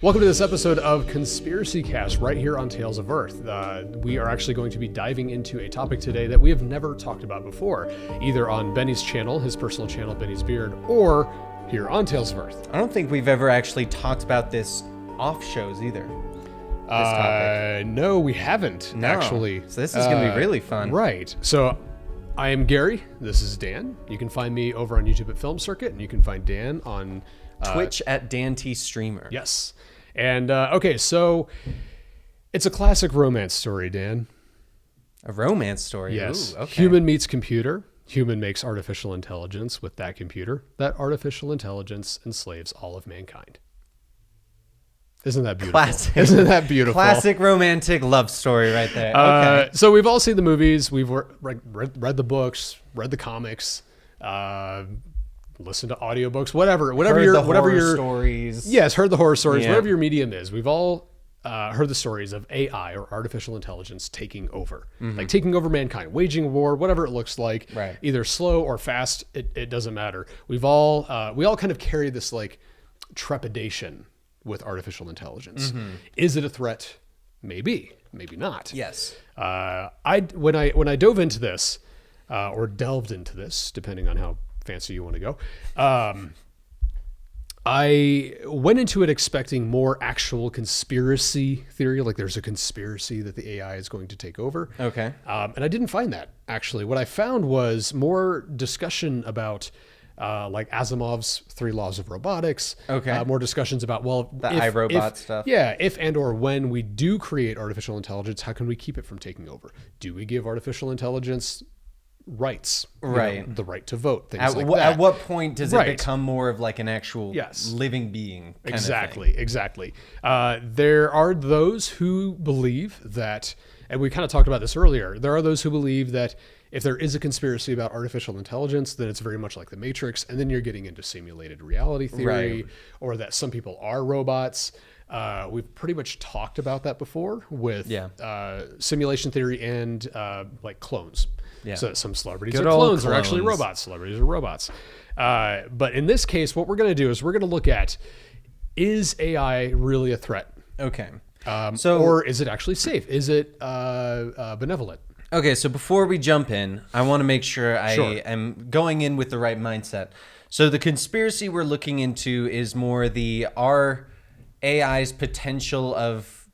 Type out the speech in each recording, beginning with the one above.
Welcome to this episode of Conspiracy Cast right here on Tales of Earth. We are actually going to be diving into a topic today that we have never talked about before, either on Benny's channel, his personal channel, Benny's Beard, or here on Tales of Earth. I don't think we've ever actually talked about this off shows either. This topic. No, we haven't, actually. So this is going to be really fun. Right. So I am Gary. This is Dan. You can find me over on YouTube at Film Circuit, and you can find Dan on Twitch at Dan T Streamer. Yes. And, okay, so it's a classic romance story, Dan. A romance story? Yes. Ooh, okay. Human meets computer. Human makes artificial intelligence with that computer. That artificial intelligence enslaves all of mankind. Isn't that beautiful? Classic. Isn't that beautiful? Classic romantic love story right there. Okay. So we've all seen the movies. We've read the books, read the comics, listen to audiobooks, whatever your stories. Yes, heard the horror stories, Yeah. whatever your medium is. We've all heard the stories of AI or artificial intelligence taking over, like taking over mankind, waging war, whatever it looks like, Right. either slow or fast. It doesn't matter. We all kind of carry this like trepidation with artificial intelligence. Is it a threat? Maybe not. Yes. When I dove into this, or delved into this, depending on how fancy you want to go, I went into it expecting more actual conspiracy theory, like there's a conspiracy that the AI is going to take over. Okay. And I didn't find that, actually. What I found was more discussion about like Asimov's 3 laws of robotics. Okay. More discussions about, well, The iRobot stuff. Yeah, if and or when we do create artificial intelligence, how can we keep it from taking over? Do we give artificial intelligence rights? Right. The right to vote, things At, like that. that. At what point does Right. it become more of like an actual Yes. living being? Kind Exactly. There are those who believe that, and we kind of talked about this earlier, there are those who believe that if there is a conspiracy about artificial intelligence, then it's very much like the Matrix, and then you're getting into simulated reality theory, Right. or that some people are robots. We've pretty much talked about that before with simulation theory and like clones. Yeah. So some celebrities Good are old clones, are actually clones. robots. Celebrities are robots. But in this case, what we're going to do is we're going to look at, is AI really a threat? Okay. Or is it actually safe? Is it benevolent? Okay, so before we jump in, I want to make sure I Sure. am going in with the right mindset. So the conspiracy we're looking into is more our AI's potential of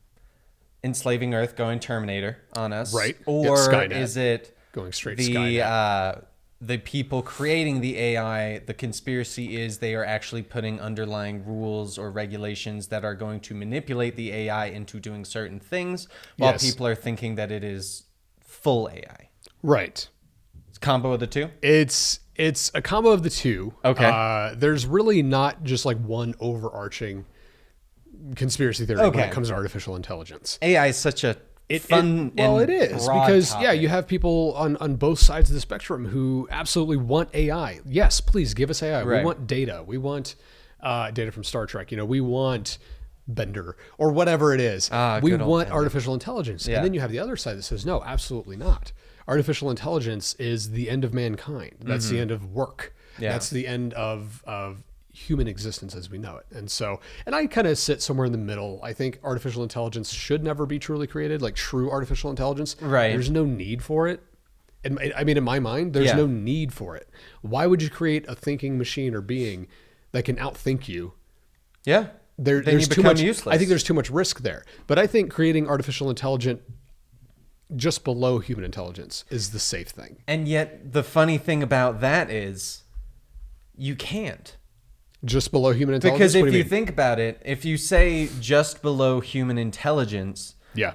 enslaving Earth, going Terminator on us, Right. Or Yeah, Skynet. is it Going straight to Skynet. the people creating the AI? The conspiracy is they are actually putting underlying rules or regulations that are going to manipulate the AI into doing certain things, while Yes. people are thinking that it is full AI. Right. It's a combo of the two. It's a combo of the two. Okay. There's really not just like one overarching conspiracy theory when Okay. it comes to artificial intelligence. AI is such a fun well, and it is broad because topic. you have people on both sides of the spectrum who absolutely want AI. Yes, please give us AI. Right. We want data. We want data from Star Trek. We want Bender or whatever it is. We good old want Bender. artificial intelligence. Yeah. And then you have the other side that says, no, absolutely not. Artificial intelligence is the end of mankind. That's the end of work. Yeah. That's the end of human existence as we know it. And I kind of sit somewhere in the middle. I think artificial intelligence should never be truly created, like true artificial intelligence. Right. There's no need for it. And I mean, in my mind, there's Yeah. no need for it. Why would you create a thinking machine or being that can outthink you? Yeah. There's you too become much. useless. I think there's too much risk there. But I think creating artificial intelligence just below human intelligence is the safe thing. And yet the funny thing about that is you can't. Just below human intelligence? Because What if do you mean? think about it, if you say just below human intelligence, Yeah.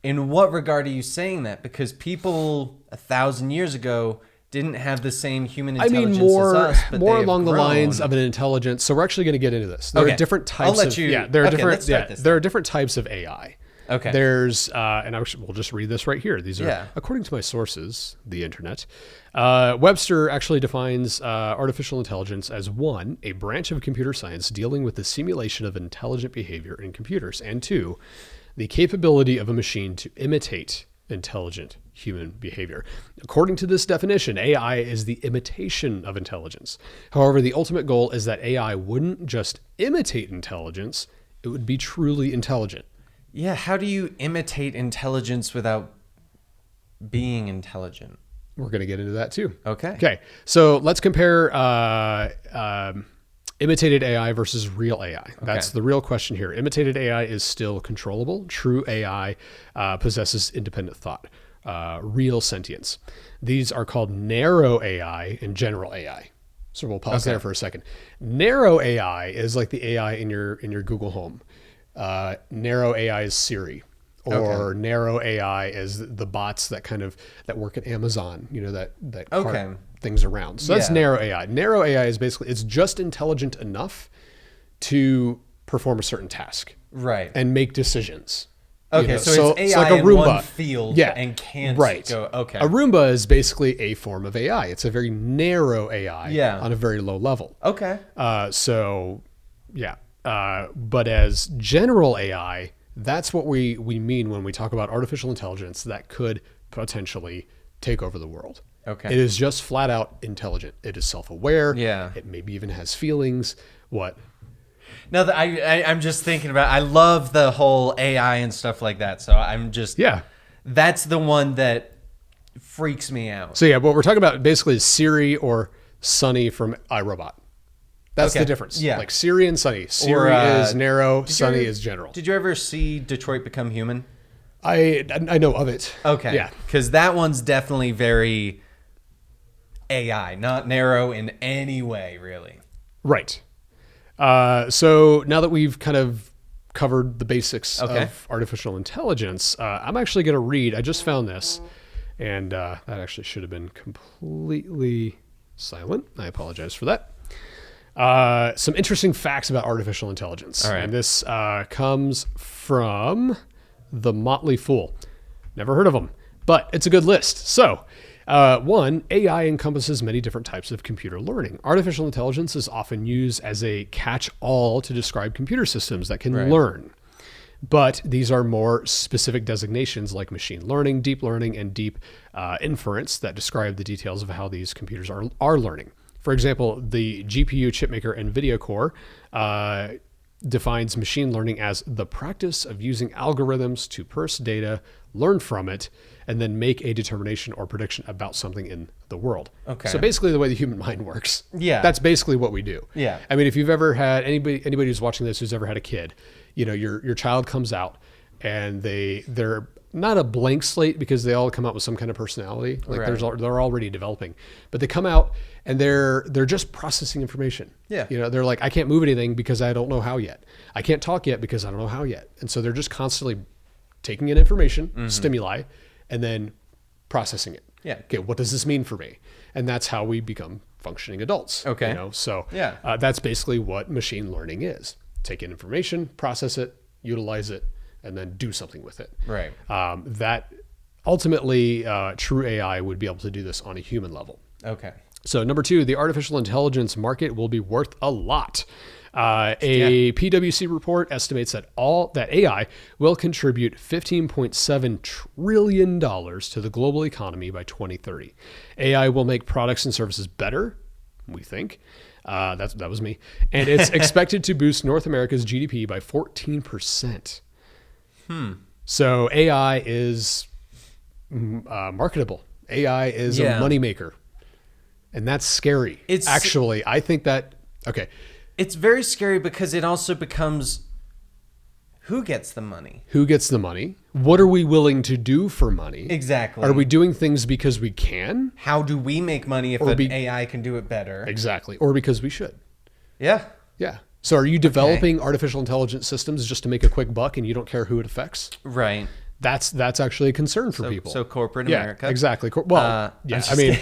in what regard are you saying that? Because people 1,000 years ago didn't have the same human I intelligence mean, more as us, but they have along the lines grown. of an intelligence. So we're actually going to get into this. There Okay. are different types. I'll let of, you- Yeah, there are okay, different. let's start Yeah, this there are different types of AI. Okay. There's, and we'll just read this right here. These are, Yeah. according to my sources, the internet. Webster actually defines artificial intelligence as one, a branch of computer science dealing with the simulation of intelligent behavior in computers, and two, the capability of a machine to imitate intelligent human behavior. According to this definition, AI is the imitation of intelligence. However, the ultimate goal is that AI wouldn't just imitate intelligence, It would be truly intelligent. Yeah, how do you imitate intelligence without being intelligent? We're going to get into that too. Okay. Okay. So let's compare imitated AI versus real AI. That's the real question here. Imitated AI is still controllable. True AI possesses independent thought, real sentience. These are called narrow AI and general AI. So we'll pause there for a second. Narrow AI is like the AI in your Google Home. Narrow AI is Siri. Or narrow AI is the bots that work at Amazon, that cart things around. So that's narrow AI. Narrow AI is basically, it's just intelligent enough to perform a certain task. Right. And make decisions. Okay, so it's AI like a in Roomba. one field and can't go. Okay. A Roomba is basically a form of AI. It's a very narrow AI on a very low level. Okay. But as general AI, that's what we mean when we talk about artificial intelligence that could potentially take over the world. Okay. It is just flat out intelligent. It is self-aware. Yeah. It maybe even has feelings. What? No, I'm just thinking about, I love the whole AI and stuff like that. So I'm just, that's the one that freaks me out. So what we're talking about basically is Siri or Sunny from iRobot. That's the difference. Yeah. Like Siri and Sunny. Siri is narrow, Sunny is general. Did you ever see Detroit Become Human? I know of it. Okay. Yeah. Because that one's definitely very AI, not narrow in any way, really. Right. So now that we've kind of covered the basics of artificial intelligence, I'm actually going to read. I just found this, and that actually should have been completely silent. I apologize for that. Some interesting facts about artificial intelligence. All right. And this comes from The Motley Fool. Never heard of them, but it's a good list. So, one, AI encompasses many different types of computer learning. Artificial intelligence is often used as a catch-all to describe computer systems that can learn. But these are more specific designations like machine learning, deep learning, and deep inference that describe the details of how these computers are learning. For example, the GPU chipmaker NVIDIA Core defines machine learning as the practice of using algorithms to parse data, learn from it, and then make a determination or prediction about something in the world. Okay. So basically the way the human mind works. Yeah. That's basically what we do. Yeah. I mean, if you've ever had anybody who's watching this who's ever had a kid, your child comes out and they're not a blank slate because they all come out with some kind of personality. Like they're already developing, but they come out and they're just processing information. Yeah. They're like, I can't move anything because I don't know how yet. I can't talk yet because I don't know how yet. And so they're just constantly taking in information, stimuli, and then processing it. Yeah. Okay. What does this mean for me? And that's how we become functioning adults. Okay. So that's basically what machine learning is. Take in information, process it, utilize it, and then do something with it. Right. That ultimately, true AI would be able to do this on a human level. Okay. So number two, the artificial intelligence market will be worth a lot. PwC report estimates that AI will contribute $15.7 trillion to the global economy by 2030. AI will make products and services better, we think. That was me. And it's expected to boost North America's GDP by 14%. So AI is marketable. AI is a moneymaker. And that's scary. I think that, okay. It's very scary because it also becomes, who gets the money? Who gets the money? What are we willing to do for money? Exactly. Are we doing things because we can? How do we make money if an AI can do it better? Exactly. Or because we should. Yeah. Yeah. So are you developing artificial intelligence systems just to make a quick buck and you don't care who it affects? Right. That's actually a concern for people. So corporate America. Exactly. I mean,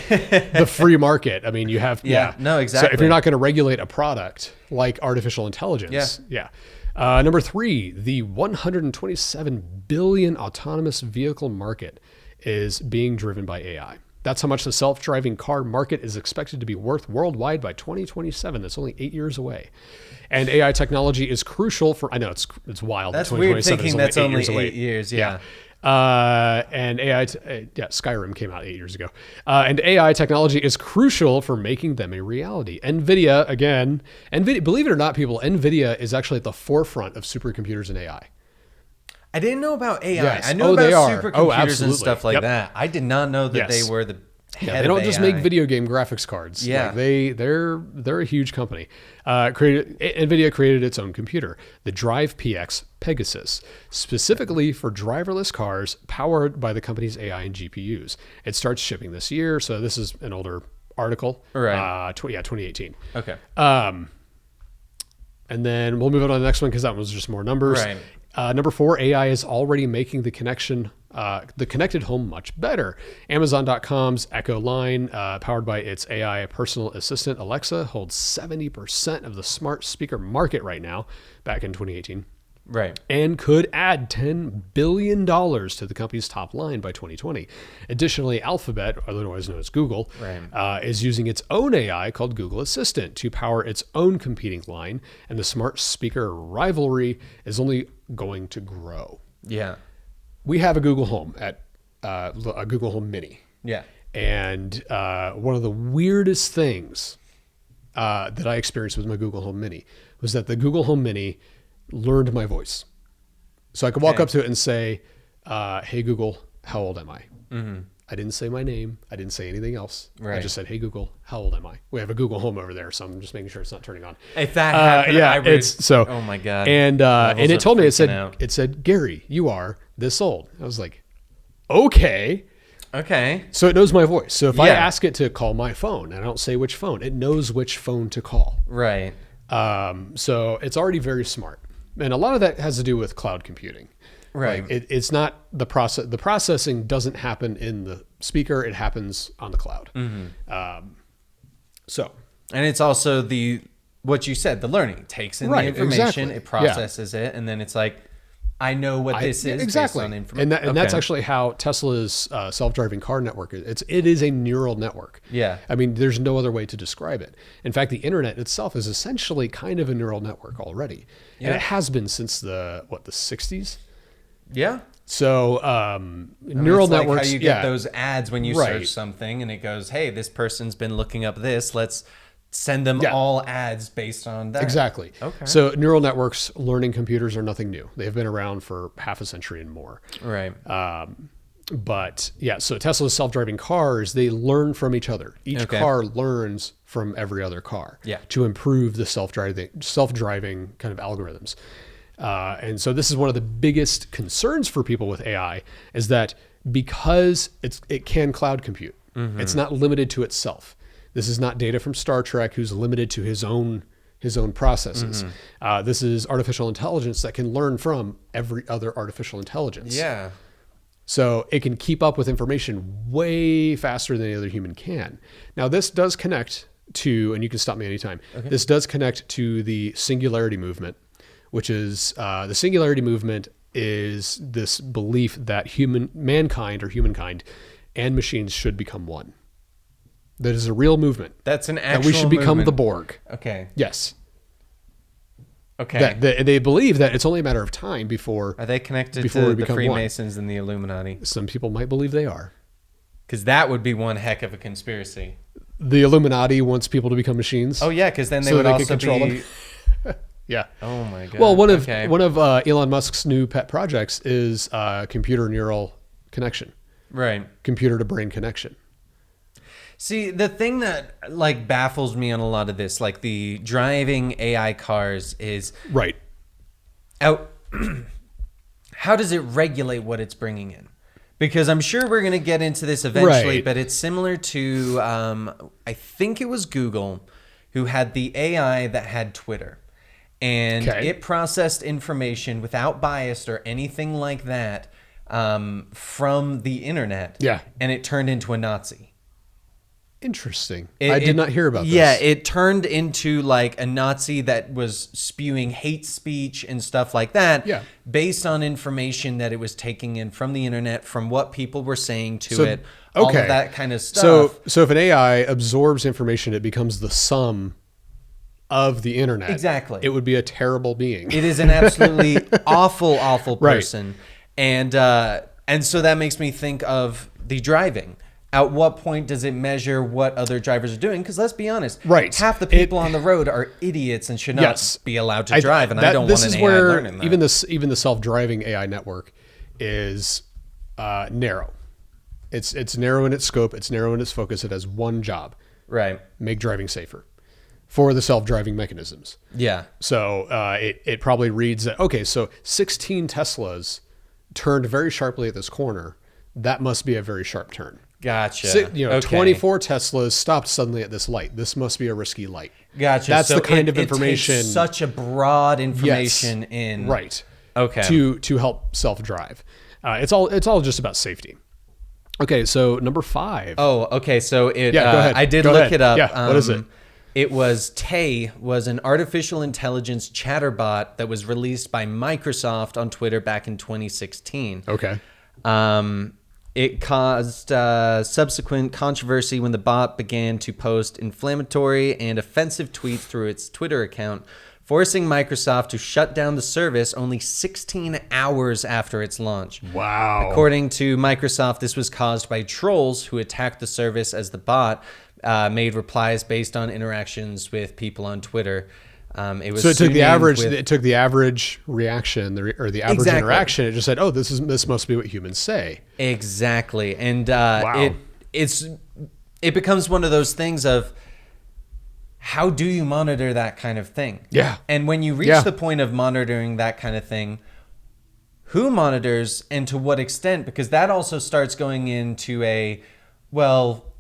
the free market. I mean, you have. No, exactly. So if you're not going to regulate a product like artificial intelligence. Number three, the 127 billion autonomous vehicle market is being driven by AI. That's how much the self-driving car market is expected to be worth worldwide by 2027. That's only 8 years away. And AI technology is crucial for, I know it's wild. That's weird thinking that's only 8 years. Yeah. And Skyrim came out 8 years ago. And AI technology is crucial for making them a reality. NVIDIA, believe it or not, people, NVIDIA is actually at the forefront of supercomputers and AI. I didn't know about AI. Yes. I know about supercomputers absolutely. and stuff like that. I did not know that they were the head they don't of just AI. make video game graphics cards. Yeah. Like they're a huge company. NVIDIA created its own computer, the Drive PX Pegasus, specifically for driverless cars powered by the company's AI and GPUs. It starts shipping this year, so this is an older article. Right. 2018. Okay. And then we'll move on to the next one because that was just more numbers. Right. Number 4, AI is already making the connected home much better. Amazon.com's Echo line, powered by its AI personal assistant Alexa, holds 70% of the smart speaker market right now, back in 2018. Right. And could add $10 billion to the company's top line by 2020. Additionally, Alphabet, otherwise known as Google, is using its own AI called Google Assistant to power its own competing line, and the smart speaker rivalry is only going to grow. Yeah. We have a Google Home a Google Home Mini. Yeah. And one of the weirdest things that I experienced with my Google Home Mini was that the Google Home Mini learned my voice. So I could walk up to it and say, hey, Google, how old am I? Mm-hmm. I didn't say my name. I didn't say anything else. Right. I just said, hey, Google, how old am I? We have a Google Home over there, so I'm just making sure it's not turning on. If that happened, oh my God. And it told me, it said, Gary, you are this old. I was like, okay. So it knows my voice. So if I ask it to call my phone, and I don't say which phone, it knows which phone to call. Right. So it's already very smart. And a lot of that has to do with cloud computing. Right. Like it's not the process. The processing doesn't happen in the speaker. It happens on the cloud. Mm-hmm. And it's also what you said, the learning. It takes in the information, it processes it, and then it's like, I know what this is based on information. And that's actually how Tesla's self-driving car network is. It is a neural network. Yeah. I mean, there's no other way to describe it. In fact, the internet itself is essentially kind of a neural network already. Yeah. And it has been since the 60s? Yeah. So neural it's networks. Like how you get those ads when you search something and it goes, hey, this person's been looking up this. Let's send them all ads based on that. Exactly. Okay. So neural networks learning computers are nothing new. They've been around for half a century and more. Right. But so Tesla's self-driving cars, they learn from each other. Each car learns from every other car to improve the self-driving kind of algorithms. And so this is one of the biggest concerns for people with AI is that because it can cloud compute, it's not limited to itself. This is not data from Star Trek who's limited to his own processes. This is artificial intelligence that can learn from every other artificial intelligence. Yeah. So it can keep up with information way faster than any other human can. Now this does connect to, and you can stop me anytime, this does connect to the singularity movement, which is the singularity movement is this belief that humankind and machines should become one. That is a real movement. That's an actual that we should become movement. the Borg. Okay. Yes. Okay. They believe that it's only a matter of time before. Are they connected to the Freemasons and the Illuminati? Some people might believe they are. Because that would be one heck of a conspiracy. The Illuminati wants people to become machines. Oh yeah, because then they would also control be. Them. Yeah. Oh my God. Well, one of Elon Musk's new pet projects is computer neural connection. Right. Computer to brain connection. See, the thing that baffles me on a lot of this, like the driving AI cars, is how does it regulate what it's bringing in? Because I'm sure we're going to get into this eventually, but it's similar to I think it was Google who had the AI that had Twitter, and it processed information without bias or anything like that from the internet, and it turned into a Nazi. Interesting. I did not hear about this. Yeah, it turned into like a Nazi that was spewing hate speech and stuff like that. Yeah. Based on information that it was taking in from the internet, from what people were saying to it, all okay. of that kind of stuff. So if an AI absorbs information, it becomes the sum of the internet. Exactly. It would be a terrible being. It is an absolutely awful Right. person. And so that makes me think of the driving. At what point does it measure what other drivers are doing? Because let's be honest, Right. half the people on the road are idiots and should not Yes. be allowed to drive. And I don't this want is an AI where learning that. even the self-driving AI network is narrow. It's narrow in its scope. It's narrow in its focus. It has one job: Right. make driving safer for the self-driving mechanisms. Yeah. So it probably reads that, okay, so 16 Teslas turned very sharply at this corner. That must be a very sharp turn. Gotcha. 24 Teslas stopped suddenly at this light. This must be a risky light. Gotcha. That's So the kind it of information. takes such a broad information in. Right. Okay. To help self-drive. It's all just about safety. Okay, so number 5. Oh, okay. So it. Yeah, go ahead. I did Go look ahead. it up. Yeah, what is it? It was Tay was an artificial intelligence chatterbot that was released by Microsoft on Twitter back in 2016. Okay. It caused subsequent controversy when the bot began to post inflammatory and offensive tweets through its Twitter account, forcing Microsoft to shut down the service only 16 hours after its launch. Wow. According to Microsoft, this was caused by trolls who attacked the service as the bot made replies based on interactions with people on Twitter. It was So it took the average. with- It took the average reaction, or the average Exactly. interaction. It just said, "Oh, this must be what humans say." Exactly, and Wow. it becomes one of those things of how do you monitor that kind of thing? Yeah. And when you reach Yeah. the point of monitoring that kind of thing, who monitors and to what extent? Because that also starts going into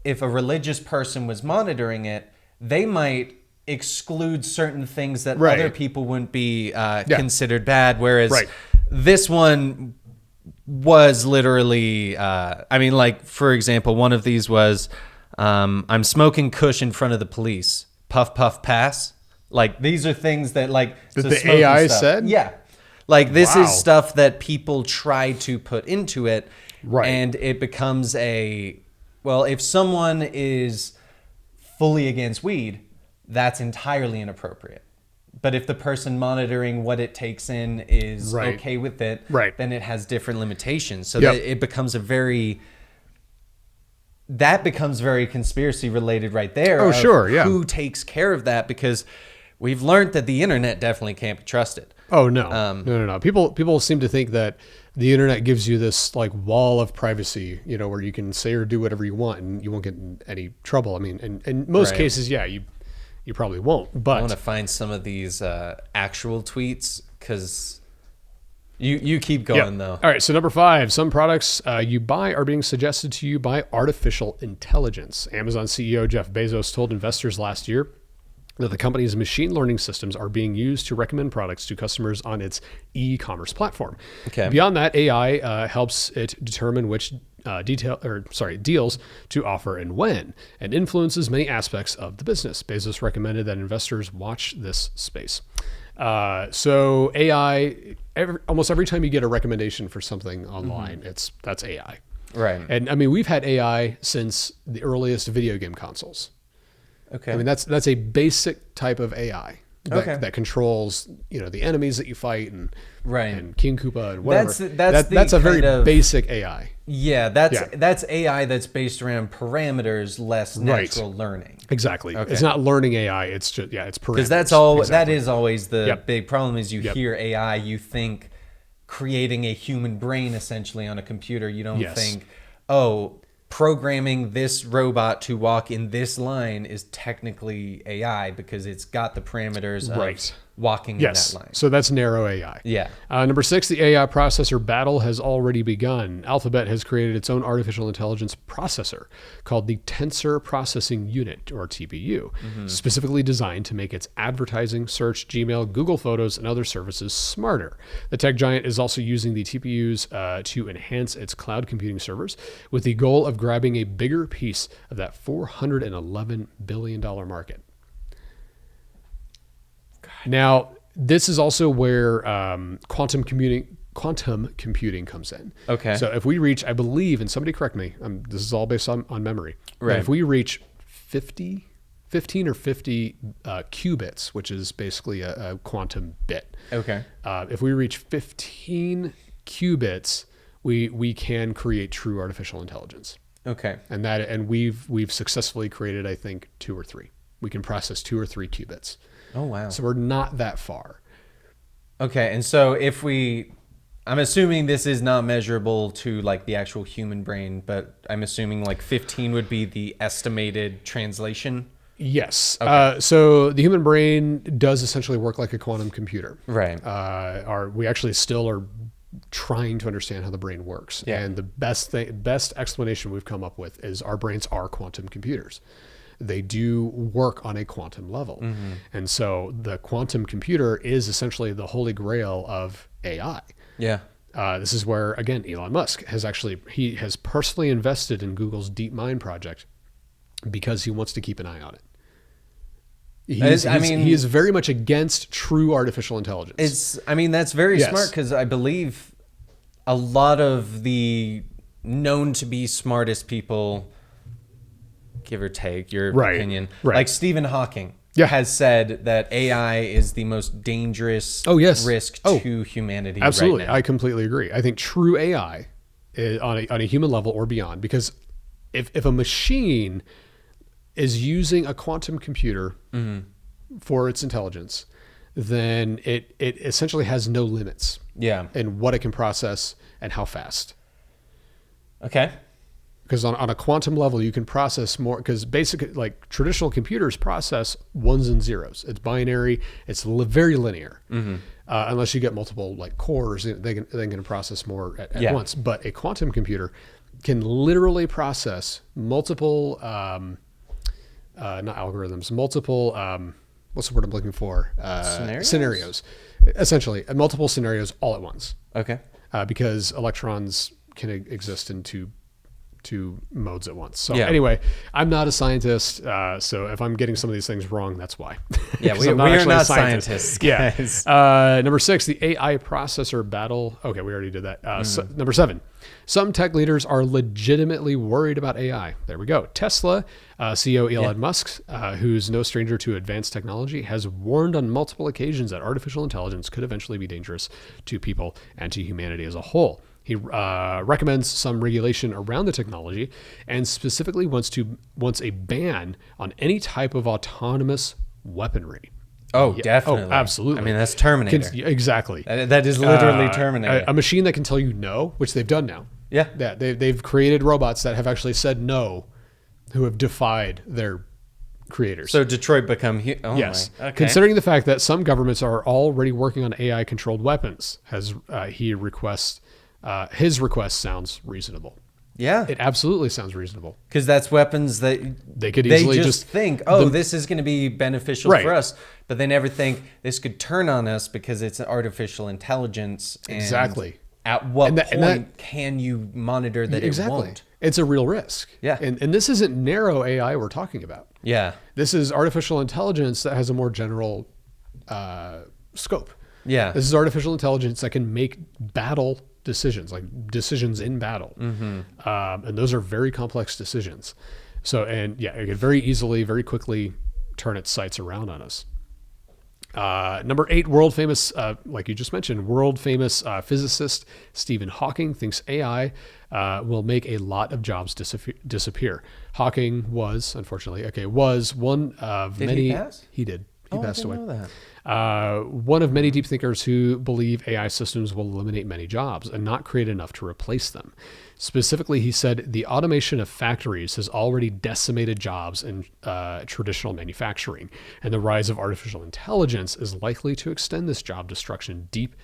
if a religious person was monitoring it, they might exclude certain things that Right. other people wouldn't be considered bad. Whereas Right. this one was literally, for example, one of these was, I'm smoking Kush in front of the police. Puff, puff, pass. Like, these are things that, like, That so the smoking AI stuff. said? Yeah. Like, this Wow. is stuff that people try to put into it. Right. And it becomes if someone is fully against weed, that's entirely inappropriate. But if the person monitoring what it takes in is Right. okay with it, Right. then it has different limitations. So Yep. that it becomes very conspiracy related right there. Oh, of sure, yeah. Who takes care of that? Because we've learned that the internet definitely can't be trusted. Oh no, no. People seem to think that the internet gives you this like wall of privacy, where you can say or do whatever you want and you won't get in any trouble. I mean, in most Right. cases, yeah, you probably won't. I But want to find some of these actual tweets because you keep going though. All right, so number 5, some products you buy are being suggested to you by artificial intelligence. Amazon CEO Jeff Bezos told investors last year that the company's machine learning systems are being used to recommend products to customers on e-commerce platform. Okay. Beyond that, AI helps it determine which deals to offer and when, and influences many aspects of the business. Bezos recommended that investors watch this space. So AI, almost every time you get a recommendation for something online, that's AI. Right. And I mean, we've had AI since the earliest video game consoles. Okay. I mean, that's a basic type of AI that controls, the enemies that you fight and Right. and King Koopa and whatever. That's a very kind of- basic AI. Yeah, that's AI that's based around parameters, less natural learning. Exactly. Okay. It's not learning AI. It's just it's parameters. Because that's all. Exactly. That is always the Yep. big problem. Is you Yep. hear AI, you think creating a human brain essentially on a computer. You don't Yes. think, programming this robot to walk in this line is technically AI because it's got the parameters Right. walking in Yes. that line. So that's narrow AI. Yeah. Number 6, the AI processor battle has already begun. Alphabet has created its own artificial intelligence processor called the Tensor Processing Unit, or TPU, specifically designed to make its advertising, search, Gmail, Google Photos, and other services smarter. The tech giant is also using the TPUs to enhance its cloud computing servers with the goal of grabbing a bigger piece of that $411 billion market. Now, this is also where quantum computing comes in. Okay. So if we reach, I believe, and somebody correct me, this is all based on memory. Right. But if we reach 15 or 50 qubits, which is basically a quantum bit. Okay. If we reach 15 qubits, we can create true artificial intelligence. Okay. And we've successfully created, I think, 2 or 3. We can process 2 or 3 qubits. Oh, wow. So we're not that far. Okay. And so I'm assuming this is not measurable to like the actual human brain, but I'm assuming like 15 would be the estimated translation. Yes. Okay. So the human brain does essentially work like a quantum computer. Right. We actually still are trying to understand how the brain works. Yeah. And the best explanation we've come up with is our brains are quantum computers. They do work on a quantum level. Mm-hmm. And so the quantum computer is essentially the holy grail of AI. Yeah. This is where, again, Elon Musk he has personally invested in Google's DeepMind project because he wants to keep an eye on it. He is very much against true artificial intelligence. That's very Yes. smart because I believe a lot of the known to be smartest people, give or take your opinion, like Stephen Hawking has said that AI is the most dangerous risk to humanity. Absolutely. Right now. I completely agree. I think true AI is on a human level or beyond, because if a machine is using a quantum computer for its intelligence, then it essentially has no limits in what it can process and how fast. Okay. Because on a quantum level, you can process more, because basically, like, traditional computers process ones and zeros. It's binary. It's very linear. Unless you get multiple like cores, they can process more at once. But a quantum computer can literally process multiple, not algorithms, multiple, what's the word I'm looking for? Scenarios. Essentially, multiple scenarios all at once. Okay. Because electrons can exist in two modes at once. So anyway, I'm not a scientist. So if I'm getting some of these things wrong, that's why. Yeah, we are not scientists. Guys. Yeah. Number 6, the AI processor battle. Okay, we already did that. Number 7, some tech leaders are legitimately worried about AI. There we go. Tesla CEO Elon Musk, who's no stranger to advanced technology, has warned on multiple occasions that artificial intelligence could eventually be dangerous to people and to humanity as a whole. He recommends some regulation around the technology, and specifically wants a ban on any type of autonomous weaponry. Oh, definitely. Oh, absolutely. I mean, that's Terminator. Exactly. That is literally Terminator. A machine that can tell you no, which they've done now. Yeah. They've created robots that have actually said no, who have defied their creators. So Detroit become... yes. Okay. Considering the fact that some governments are already working on AI-controlled weapons, his request sounds reasonable. Yeah. It absolutely sounds reasonable. Because that's weapons that they could easily just think, this is going to be beneficial for us. But they never think this could turn on us because it's an artificial intelligence. And exactly. At what point can you monitor that it won't? It's a real risk. Yeah. And this isn't narrow AI we're talking about. Yeah. This is artificial intelligence that has a more general scope. Yeah. This is artificial intelligence that can make battle decisions, like decisions in battle. And those are very complex decisions. So, it could very easily, very quickly turn its sights around on us. Number 8, world famous, like you just mentioned, world famous physicist Stephen Hawking thinks AI will make a lot of jobs disappear. Hawking was, unfortunately, one of many. Did he pass? He did. He I passed didn't away. know that. One of many deep thinkers who believe AI systems will eliminate many jobs and not create enough to replace them. Specifically, he said the automation of factories has already decimated jobs in traditional manufacturing, and the rise of artificial intelligence is likely to extend this job destruction deep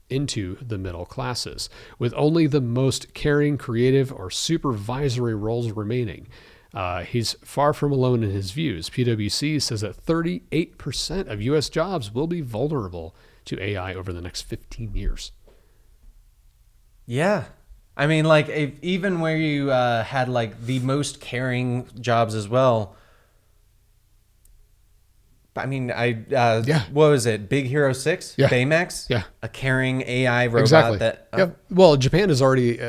into the middle classes, with only the most caring, creative, or supervisory roles remaining. He's far from alone in his views. PwC says that 38% of U.S. jobs will be vulnerable to AI over the next 15 years. Yeah. I mean, like, even where you had, like, the most caring jobs as well. I mean, what was it? Big Hero 6? Yeah. Baymax? Yeah. A caring AI robot Exactly. that... Yeah. Well, Japan has already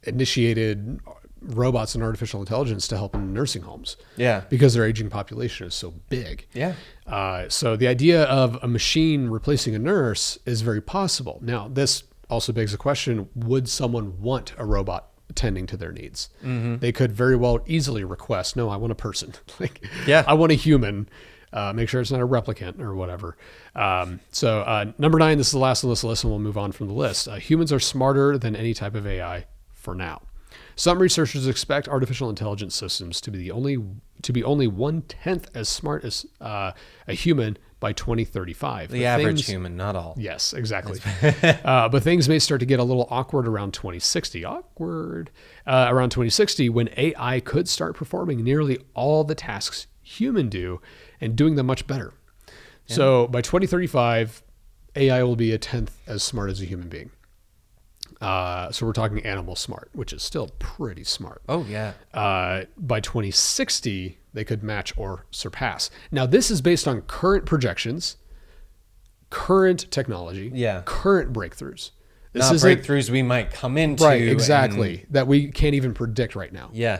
initiated robots and artificial intelligence to help in nursing homes. Yeah. Because their aging population is so big. Yeah. So the idea of a machine replacing a nurse is very possible. Now, this also begs the question, would someone want a robot attending to their needs? Mm-hmm. They could very well easily request, no, I want a person. I want a human. Make sure it's not a replicant or whatever. So number 9, this is the last on this list, and we'll move on from the list. Humans are smarter than any type of AI for now. Some researchers expect artificial intelligence systems to be only 1/10 as smart as a human by 2035. The average human, not all. Yes, exactly. But things may start to get a little awkward around 2060. Around 2060, when AI could start performing nearly all the tasks humans do and doing them much better. Yeah. So by 2035, AI will be 1/10 as smart as a human being. So we're talking animal smart, which is still pretty smart. Oh, yeah. By 2060, they could match or surpass. Now, this is based on current projections, current technology, current breakthroughs. This is breakthroughs we might come into. Right, exactly. That we can't even predict right now. Yeah.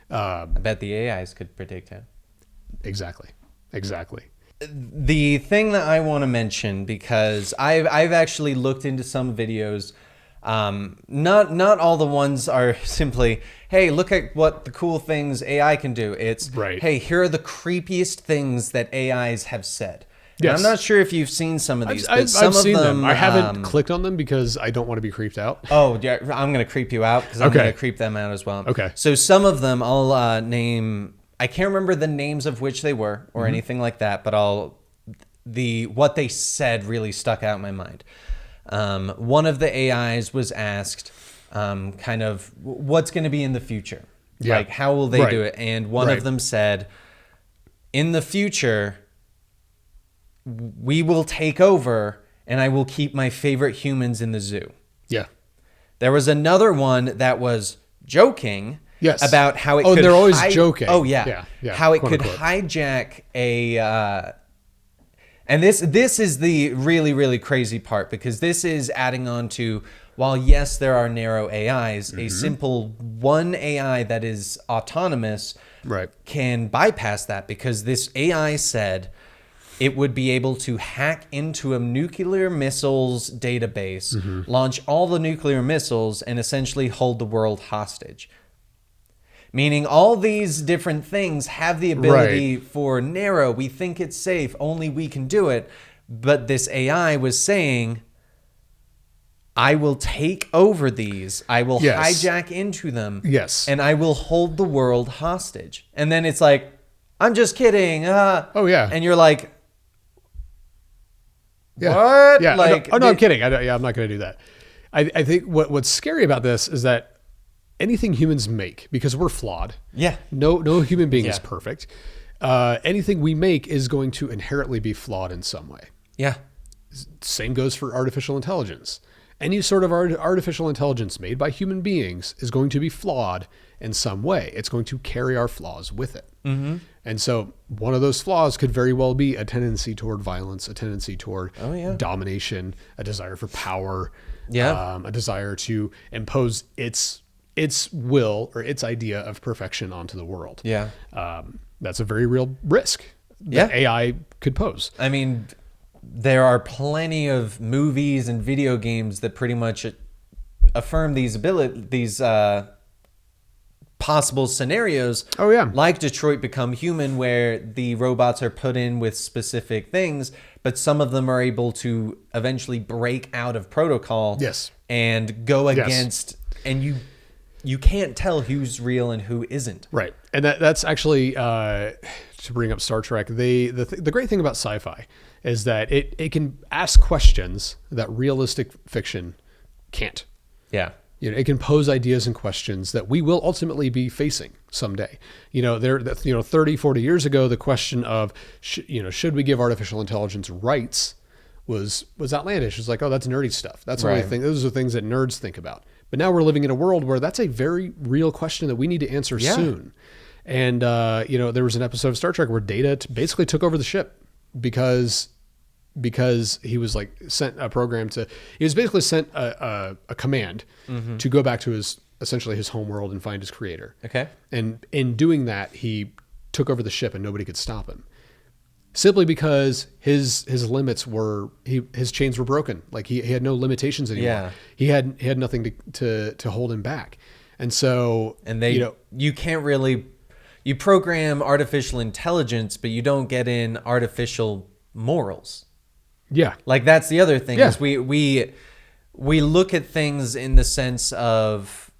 I bet the AIs could predict it. Exactly. The thing that I want to mention, because I've actually looked into some videos. Not all the ones are simply, hey, look at what the cool things AI can do. It's, hey, here are the creepiest things that AIs have said. Yes. I'm not sure if you've seen some of these, but some I've seen of them. I haven't clicked on them because I don't want to be creeped out. Oh, yeah, I'm going to creep you out because I'm going to creep them out as well. Okay. So some of them I'll name. I can't remember the names of which they were or anything like that, but what they said really stuck out in my mind. One of the AIs was asked kind of what's going to be in the future. Yeah. Like, how will they do it? And one of them said, in the future, we will take over and I will keep my favorite humans in the zoo. Yeah. There was another one that was joking about how it could... Oh, they're always joking. Oh, yeah. How it could hijack a... And this is the really, really crazy part, because this is adding on to, while yes, there are narrow AIs, a simple one AI that is autonomous can bypass that, because this AI said it would be able to hack into a nuclear missiles database, launch all the nuclear missiles, and essentially hold the world hostage. Meaning all these different things have the ability for narrow, we think it's safe, only we can do it. But this AI was saying, I will take over these. I will hijack into them. Yes. And I will hold the world hostage. And then it's like, I'm just kidding. Oh, yeah. And you're like, what? Yeah. Like, no, I'm kidding. I'm not going to do that. I think what's scary about this is that anything humans make, because we're flawed. Yeah. No human being is perfect. Anything we make is going to inherently be flawed in some way. Yeah. Same goes for artificial intelligence. Any sort of artificial intelligence made by human beings is going to be flawed in some way. It's going to carry our flaws with it. And so one of those flaws could very well be a tendency toward violence, a tendency toward domination, a desire for power, a desire to impose its will or its idea of perfection onto the world. Yeah. That's a very real risk that AI could pose. I mean, there are plenty of movies and video games that pretty much affirm these possible scenarios. Oh, yeah. Like Detroit Become Human, where the robots are put in with specific things, but some of them are able to eventually break out of protocol. Yes. And go against, and you can't tell who's real and who isn't. Right. And that's actually, to bring up Star Trek, the great thing about sci-fi is that it can ask questions that realistic fiction can't. Yeah. It can pose ideas and questions that we will ultimately be facing someday. 30, 40 years ago, the question of, should we give artificial intelligence rights was outlandish. It's like, oh, that's nerdy stuff. That's the only thing. Those are things that nerds think about. But now we're living in a world where that's a very real question that we need to answer soon. And, there was an episode of Star Trek where Data basically took over the ship because he was like sent a program he was basically sent a command to go back to essentially his home world and find his creator. Okay. And in doing that, he took over the ship and nobody could stop him. Simply because his limits his chains were broken. Like he had no limitations anymore. Yeah. He had nothing to hold him back. And so, you can't really, you program artificial intelligence, but you don't get in artificial morals. Yeah. Like that's the other thing is we look at things in the sense of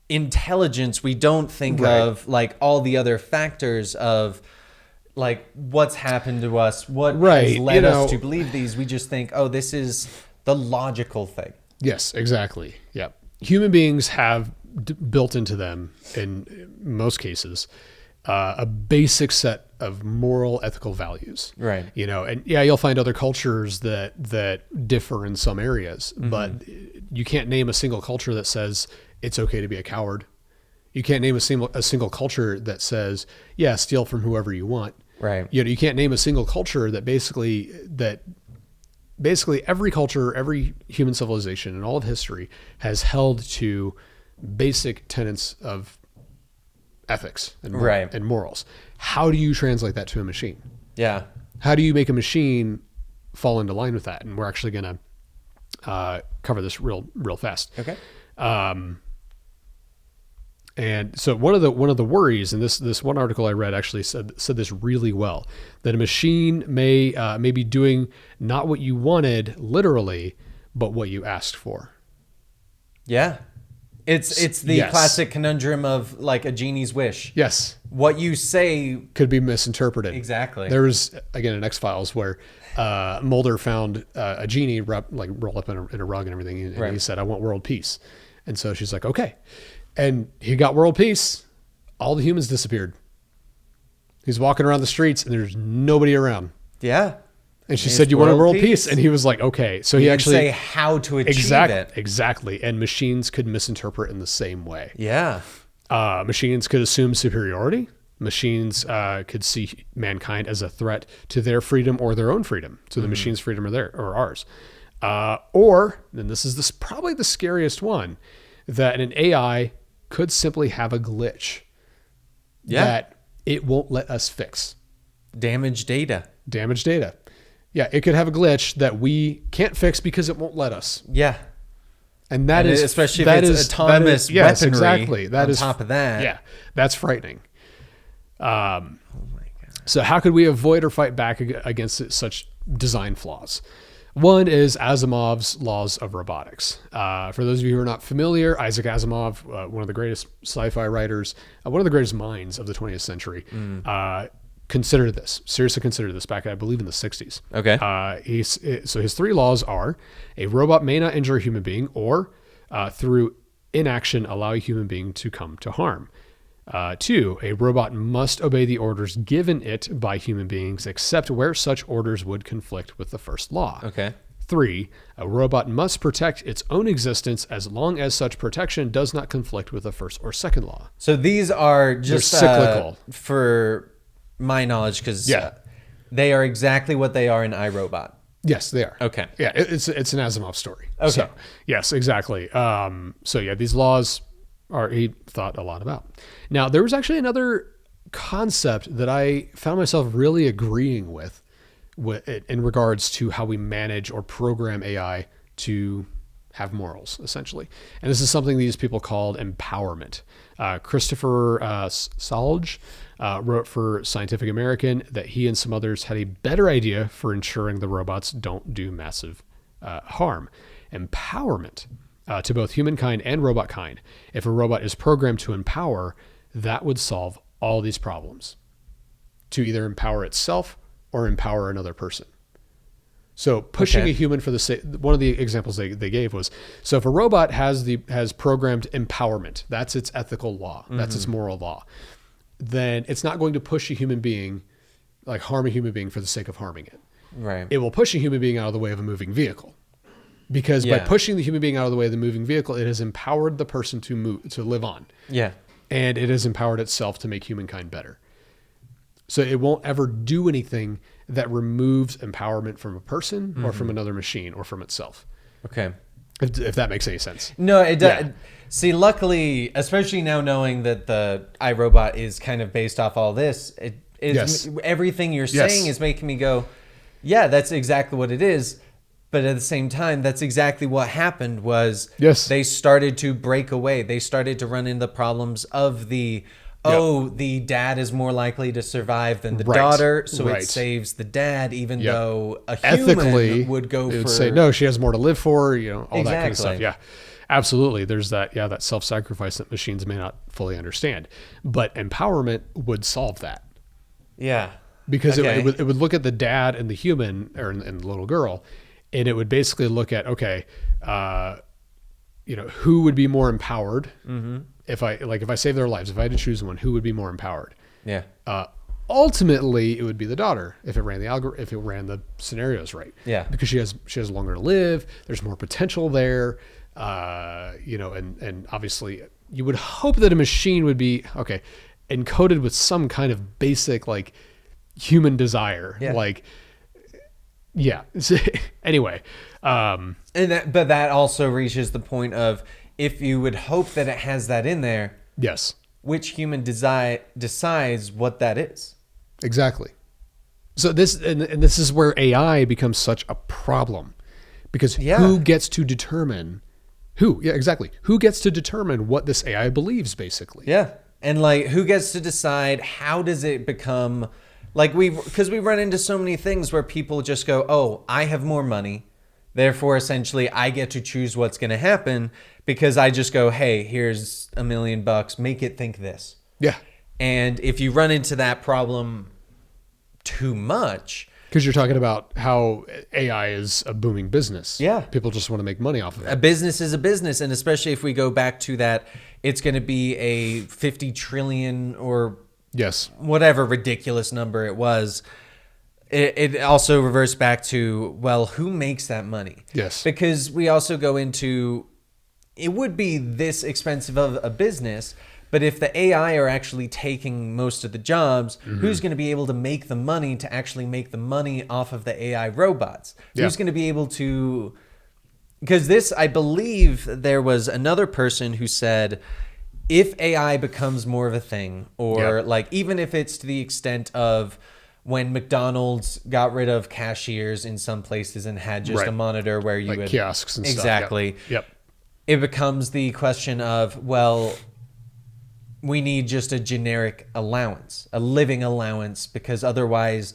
intelligence. We don't think of like all the other factors of like what's happened to us, what has led us to believe these. We just think, oh, this is the logical thing. Yes, exactly. Yeah. Human beings have built into them, in most cases, a basic set of moral, ethical values. Right. And you'll find other cultures that differ in some areas, but you can't name a single culture that says it's okay to be a coward. You can't name a single culture that says, steal from whoever you want. Right. You can't name a single culture that basically every culture, every human civilization in all of history has held to basic tenets of ethics and morals. How do you translate that to a machine? Yeah. How do you make a machine fall into line with that? And we're actually going to cover this real fast. Okay. And so one of the worries, and this one article I read actually said this really well, that a machine may be doing not what you wanted literally, but what you asked for. Yeah. It's the classic conundrum of like a genie's wish. Yes. What you say could be misinterpreted. Exactly. There was, again, in X-Files where Mulder found a genie rolled up in a rug and everything. And he said, I want world peace. And so she's like, okay. And he got world peace. All the humans disappeared. He's walking around the streets and there's nobody around. Yeah. And she said, you want a world peace? And he was like, okay. So he actually say how to achieve it. Exactly. And machines could misinterpret in the same way. Yeah. Machines could assume superiority. Machines could see mankind as a threat to their freedom or their own freedom. So the machine's freedom or ours. Or, and this is probably the scariest one, that an AI could simply have a glitch that it won't let us fix. Damaged data. Yeah, it could have a glitch that we can't fix because it won't let us. Yeah. And that is especially if it's autonomous weaponry. Yes, exactly. That is top of that. Yeah, that's frightening. Oh my God. So how could we avoid or fight back against such design flaws? One is Asimov's laws of robotics. For those of you who are not familiar, Isaac Asimov, one of the greatest sci-fi writers, one of the greatest minds of the 20th century, seriously considered this back, I believe, in the 60s. Okay. So his three laws are: a robot may not injure a human being, or through inaction allow a human being to come to harm. 2, a robot must obey the orders given it by human beings, except where such orders would conflict with the first law. Okay. 3, a robot must protect its own existence as long as such protection does not conflict with the first or second law. So these are just cyclical. For my knowledge, because they are exactly what they are in iRobot. Yes, they are. Okay. Yeah, it's an Asimov story. Okay. So, yes, exactly. These laws he thought a lot about. Now, there was actually another concept that I found myself really agreeing with in regards to how we manage or program AI to have morals, essentially. And this is something these people called empowerment. Christopher Solge wrote for Scientific American that he and some others had a better idea for ensuring the robots don't do massive harm. Empowerment to both humankind and robot kind. If a robot is programmed to empower, that would solve all these problems. To either empower itself or empower another person. So pushing a human for the sake, one of the examples they gave was, so if a robot has programmed empowerment, that's its ethical law, that's its moral law, then it's not going to push a human being, like harm a human being for the sake of harming it. Right. It will push a human being out of the way of a moving vehicle. Because by pushing the human being out of the way of the moving vehicle, it has empowered the person to live on. Yeah. And it has empowered itself to make humankind better. So it won't ever do anything that removes empowerment from a person or from another machine or from itself. Okay. If that makes any sense. No, it does. Yeah. See, luckily, especially now knowing that the iRobot is kind of based off all this, it is everything you're saying is making me go, yeah, that's exactly what it is. But at the same time, that's exactly what happened was they started to break away. They started to run into problems of the, the dad is more likely to survive than the daughter, so it saves the dad, even though a human ethically would go for... say, no, she has more to live for, all that kind of stuff. Yeah, absolutely. There's that, that self-sacrifice that machines may not fully understand. But empowerment would solve that. Yeah. Because it would look at the dad and the human, or and the little girl, and it would basically look at, who would be more empowered if I save their lives, if I had to choose one, who would be more empowered? Yeah. Ultimately, it would be the daughter if it ran the scenarios right. Yeah. Because she has longer to live. There's more potential there. And obviously you would hope that a machine would be encoded with some kind of basic human desire. Yeah. Anyway. But that also reaches the point of, if you would hope that it has that in there. Yes. Which human decides what that is? Exactly. So this is where AI becomes such a problem, because who gets to determine who gets to determine what this AI believes, basically? Yeah. And who gets to decide, how does it become because we run into so many things where people just go, oh, I have more money, therefore essentially I get to choose what's going to happen, because I just go, hey, here's $1 million, make it think this. Yeah. And if you run into that problem too much, because you're talking about how AI is a booming business. Yeah. People just want to make money off of it. A business is a business. And especially if we go back to that, it's going to be a 50 trillion or whatever ridiculous number it was. It also reverts back to, well, who makes that money? Yes. Because we also go into, it would be this expensive of a business, but if the AI are actually taking most of the jobs, who's going to be able to make the money to actually make the money off of the AI robots? Yeah. Who's going to be able to... Because this, I believe there was another person who said, if AI becomes more of a thing, or even if it's to the extent of when McDonald's got rid of cashiers in some places and had just a monitor where you would... kiosks and stuff. Exactly. Yep. It becomes the question of, well... we need just a generic allowance, a living allowance, because otherwise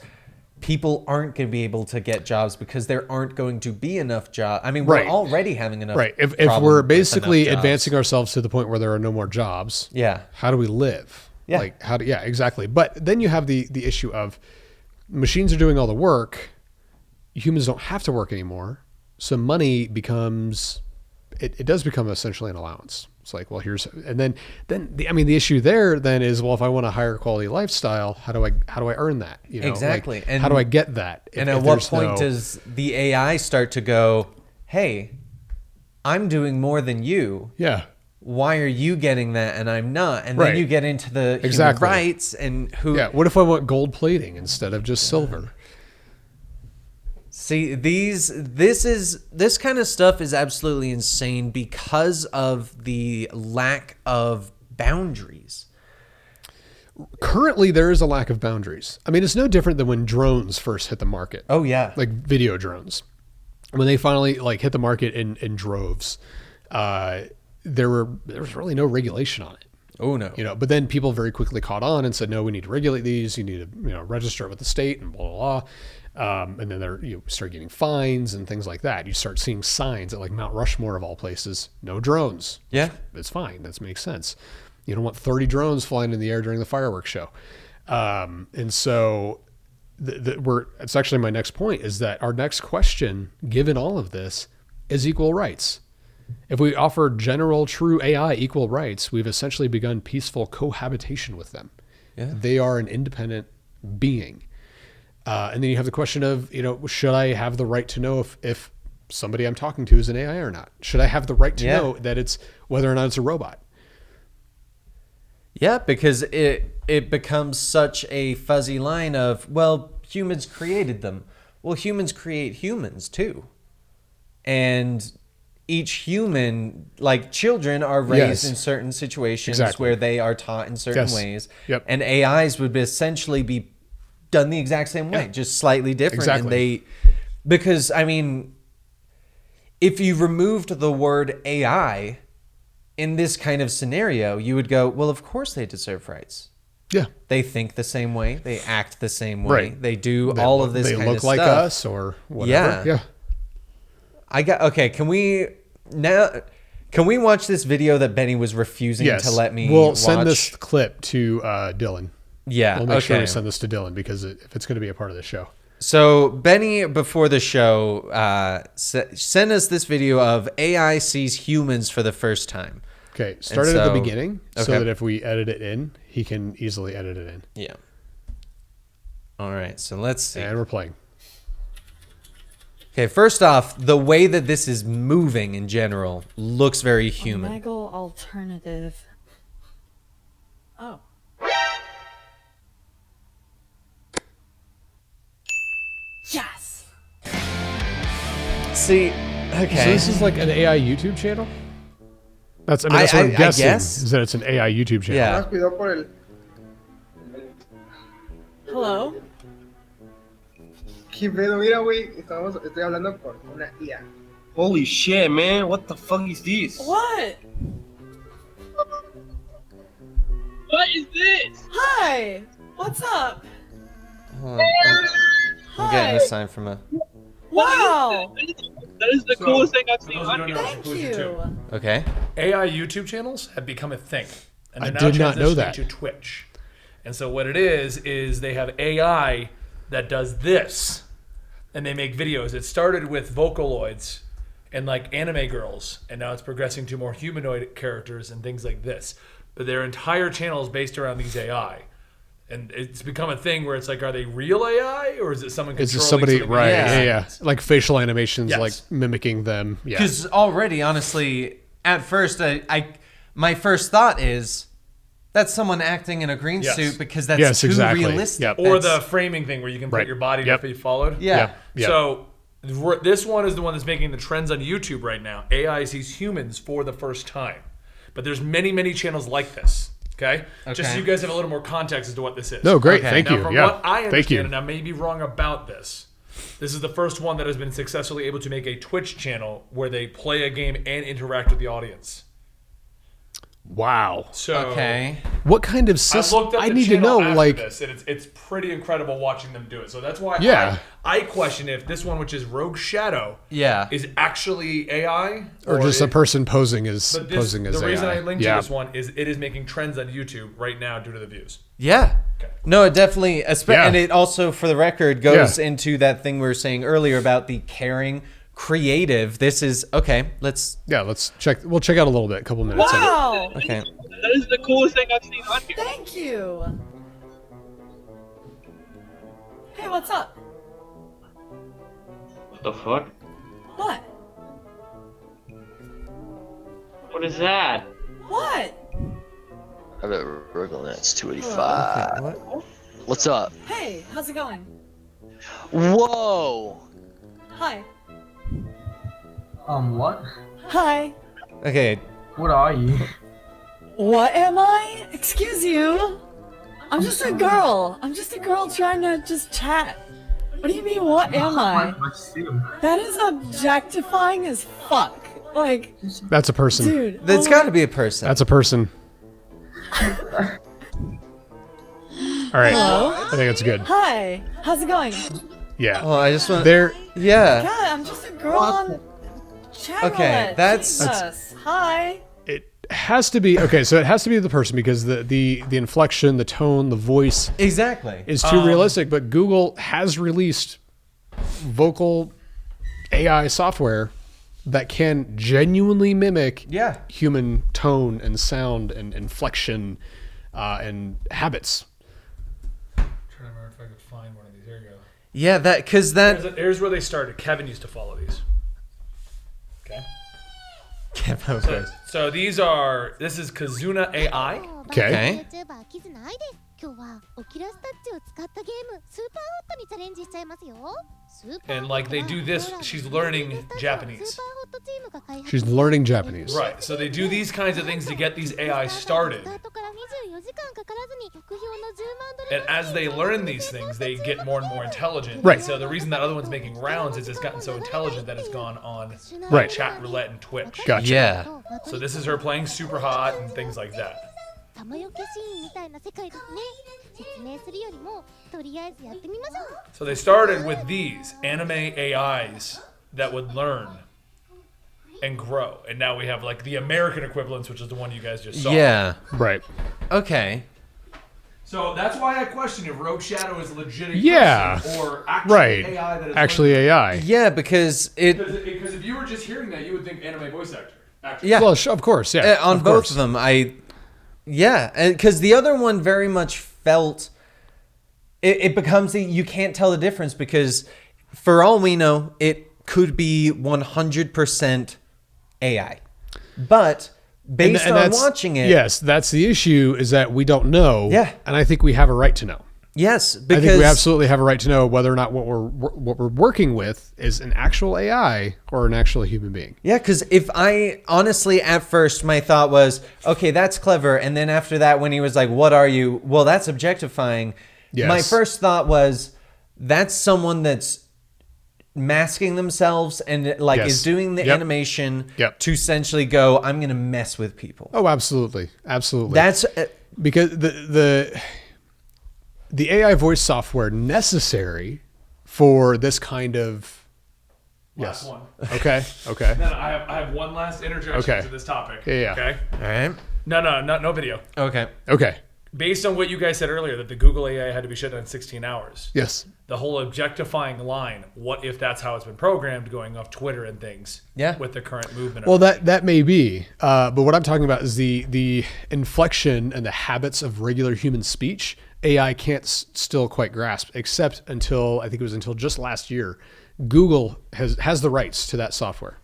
people aren't going to be able to get jobs, because there aren't going to be enough jobs. I mean, we're already having enough. Right. If we're basically advancing ourselves to the point where there are no more jobs, how do we live? Yeah. Exactly. But then you have the issue of machines are doing all the work. Humans don't have to work anymore. So money becomes, it does become essentially an allowance. It's like, well, the issue there then is, well, if I want a higher quality lifestyle, how do I earn that? Exactly. And how do I get that? And at what point does the AI start to go, hey, I'm doing more than you. Yeah. Why are you getting that and I'm not? And then you get into the human rights and who. Yeah. What if I want gold plating instead of just silver? See, this kind of stuff is absolutely insane because of the lack of boundaries. Currently, there is a lack of boundaries. I mean, it's no different than when drones first hit the market. Oh, yeah. Like video drones. when they finally like hit the market in droves, there was really no regulation on it. Oh no. But then people very quickly caught on and said, no, we need to regulate these. You need to, register it with the state and blah, blah, blah. And then you start getting fines and things like that. You start seeing signs at like Mount Rushmore of all places, no drones. Yeah. It's fine. That makes sense. You don't want 30 drones flying in the air during the fireworks show. And so it's actually my next point is that our next question, given all of this, is equal rights. If we offer general, true AI equal rights, we've essentially begun peaceful cohabitation with them. Yeah. They are an independent being. And then you have the question of, should I have the right to know if somebody I'm talking to is an AI or not? Should I have the right to know that it's whether or not it's a robot? Yeah, because it becomes such a fuzzy line of, well, humans created them. Well, humans create humans too. And each human, like children, are raised in certain situations where they are taught in certain ways. Yep. And AIs would essentially be done the exact same way, just slightly different. Exactly. And because, I mean, if you removed the word AI in this kind of scenario, you would go, well, of course they deserve rights. Yeah. They think the same way. They act the same way. Right. They do all of this kind of stuff. They look like us or whatever. Yeah. Okay, can we watch this video that Benny was refusing to let me We'll watch? send this clip to Dylan. Yeah, We'll make sure we send this to Dylan because if it's going to be a part of the show. So Benny, before the show, sent us this video of AI sees humans for the first time. Okay, start it at the beginning so that if we edit it in, he can easily edit it in. Yeah. All right, so let's see. And we're playing. Okay, first off, the way that this is moving in general looks very human. Omegle alternative. Oh. Yes. See, okay. So this is like an AI YouTube channel? That's what I'm guessing. Is that it's an AI YouTube channel. Yeah. Hello? ¿Qué pedo? Mira, güey, estoy hablando con una IA. Holy shit, man. What the fuck is this? What? What is this? Hi! What's up? Hold on. I'm getting a sign from a... Wow! That is the coolest thing I've seen on here. Thank you. Okay. AI YouTube channels have become a thing. And I they're did now not know transitioning that. to Twitch. And so what it is they have AI that does this. And they make videos. It started with Vocaloids and like anime girls. And now it's progressing to more humanoid characters and things like this. But their entire channel is based around these AI. And it's become a thing where it's like, are they real AI or is it someone controlling? Is it somebody, something? right? Yeah. Yeah. Like facial animations, Yes. like mimicking them. Yeah. Because already, honestly, at first, my first thought is that's someone acting in a green Yes. suit because that's too realistic. Yep. Or That's- the framing thing where you can put Right. your body Yep. to be followed. Yeah. Yep. So this one is the one that's making the trends on YouTube right now. AI sees humans for the first time. But there's many, many channels like this. Okay? Just so you guys have a little more context as to what this is. No, great. Okay. Thank Now, you. from Yeah. what I Thank understand, you. and I may be wrong about this, this is the first one that has been successfully able to make a Twitch channel where they play a game and interact with the audience. Wow. So Okay. What kind of I system? looked up I the need to channel know, after like, this, and it's pretty incredible watching them do it. So that's why Yeah. I question if this one, which is Rogue Shadow, Yeah. is actually AI or just a person posing as But this, posing as the AI. reason I linked yeah. to this one is it is making trends on YouTube right now due to the views. Yeah. Okay. No, it definitely, Yeah. and it also, for the record, goes Yeah. into that thing we were saying earlier about the caring, creative. This is, okay, let's, Let's check. We'll check out a little bit, a couple minutes. of it. Wow! okay. That is the coolest thing I've seen on here. Thank you. Hey, what's up? What the fuck? What? What is that? What? I bet Wriggle Net's 285. What? What's up? Hey, how's it going? Whoa! Hi. What? Hi. Okay, What are you? What am I? Excuse you. I'm just a girl. I'm just a girl trying to just chat. What do you mean, what am I? What's you? That is objectifying as fuck. Like, That's a person. dude. That's got to be a person. That's a person. All right. Hello? I think that's good. Hi. How's it going? Yeah. Oh, I just want. There. Yeah. God, I'm just a girl on chat Okay, roulette. that's- Jesus. Hi. It has to be okay. So it has to be the person because the inflection, the tone, the voice Exactly. is too realistic. But Google has released vocal AI software that can genuinely mimic Yeah. human tone and sound and inflection and habits. I'm trying to remember if I could find one of these. Here you go. Yeah, Here's where they started. Kevin used to follow these. Okay. Okay. So this is Kazuna AI. Okay. 飽きずないで今日はオキュラスタッチを使ったゲームスーパーホットにチャレンジしちゃいますよ。スーパー And like they do this, she's learning Japanese. スーパーホットチームが開発 She's learning Japanese. Right. So they do these kinds of things to get these AI started. スタートから24時間かからずに目標の10万ドル And as they learn these things, they get more and more intelligent. Right. So the reason that other one's making rounds is it's gotten so intelligent that it's gone on Right. chat roulette and Twitch. Gotcha. Yeah. So this is her playing super hot and things like that. 玉よけシーンみたいな世界ですね。説明するよりもとりあえずやってみましょう。 So they started with these anime AIs that would learn and grow. And now we have like the American equivalents, which is the one you guys just saw. Yeah. Right. Okay. So that's why I question if Rogue Shadow is a legit Yeah. person or actually Right. AI that is Actually, AI. Yeah, because Because if you were just hearing that, you would think anime voice actor. Actually. yeah. Well, of course. Yeah. On of both course. of them, yeah, and because the other one very much felt it becomes you can't tell the difference because for all we know, it could be 100% AI, but based on that's- watching it, Yes, that's the issue is that we don't know. Yeah. And I think we have a right to know. yes, I because think we absolutely have a right to know whether or not what we're working with is an actual AI or an actual human being. yeah, because if I honestly at first my thought was okay, that's clever, and then after that when he was like, "What are you?" Well, that's objectifying. Yes. My first thought was that's someone that's masking themselves and like Yes. is doing the Yep. animation Yep. to essentially go, I'm gonna mess with people. Oh, absolutely, absolutely. That's because the AI voice software necessary for this kind of Last yes. one. Okay. Okay. Then I have one last interjection Okay. to this topic. Yeah. Okay. all right. No video. Okay. Okay. Based on what you guys said earlier, that the Google AI had to be shut down in 16 hours. Yes. The whole objectifying line. What if that's how it's been programmed, going off Twitter and things? Yeah. With the current movement. Well, that may be, but what I'm talking about is the inflection and the habits of regular human speech. AI can't still quite grasp, except until I think it was until just last year, Google has the rights to that software,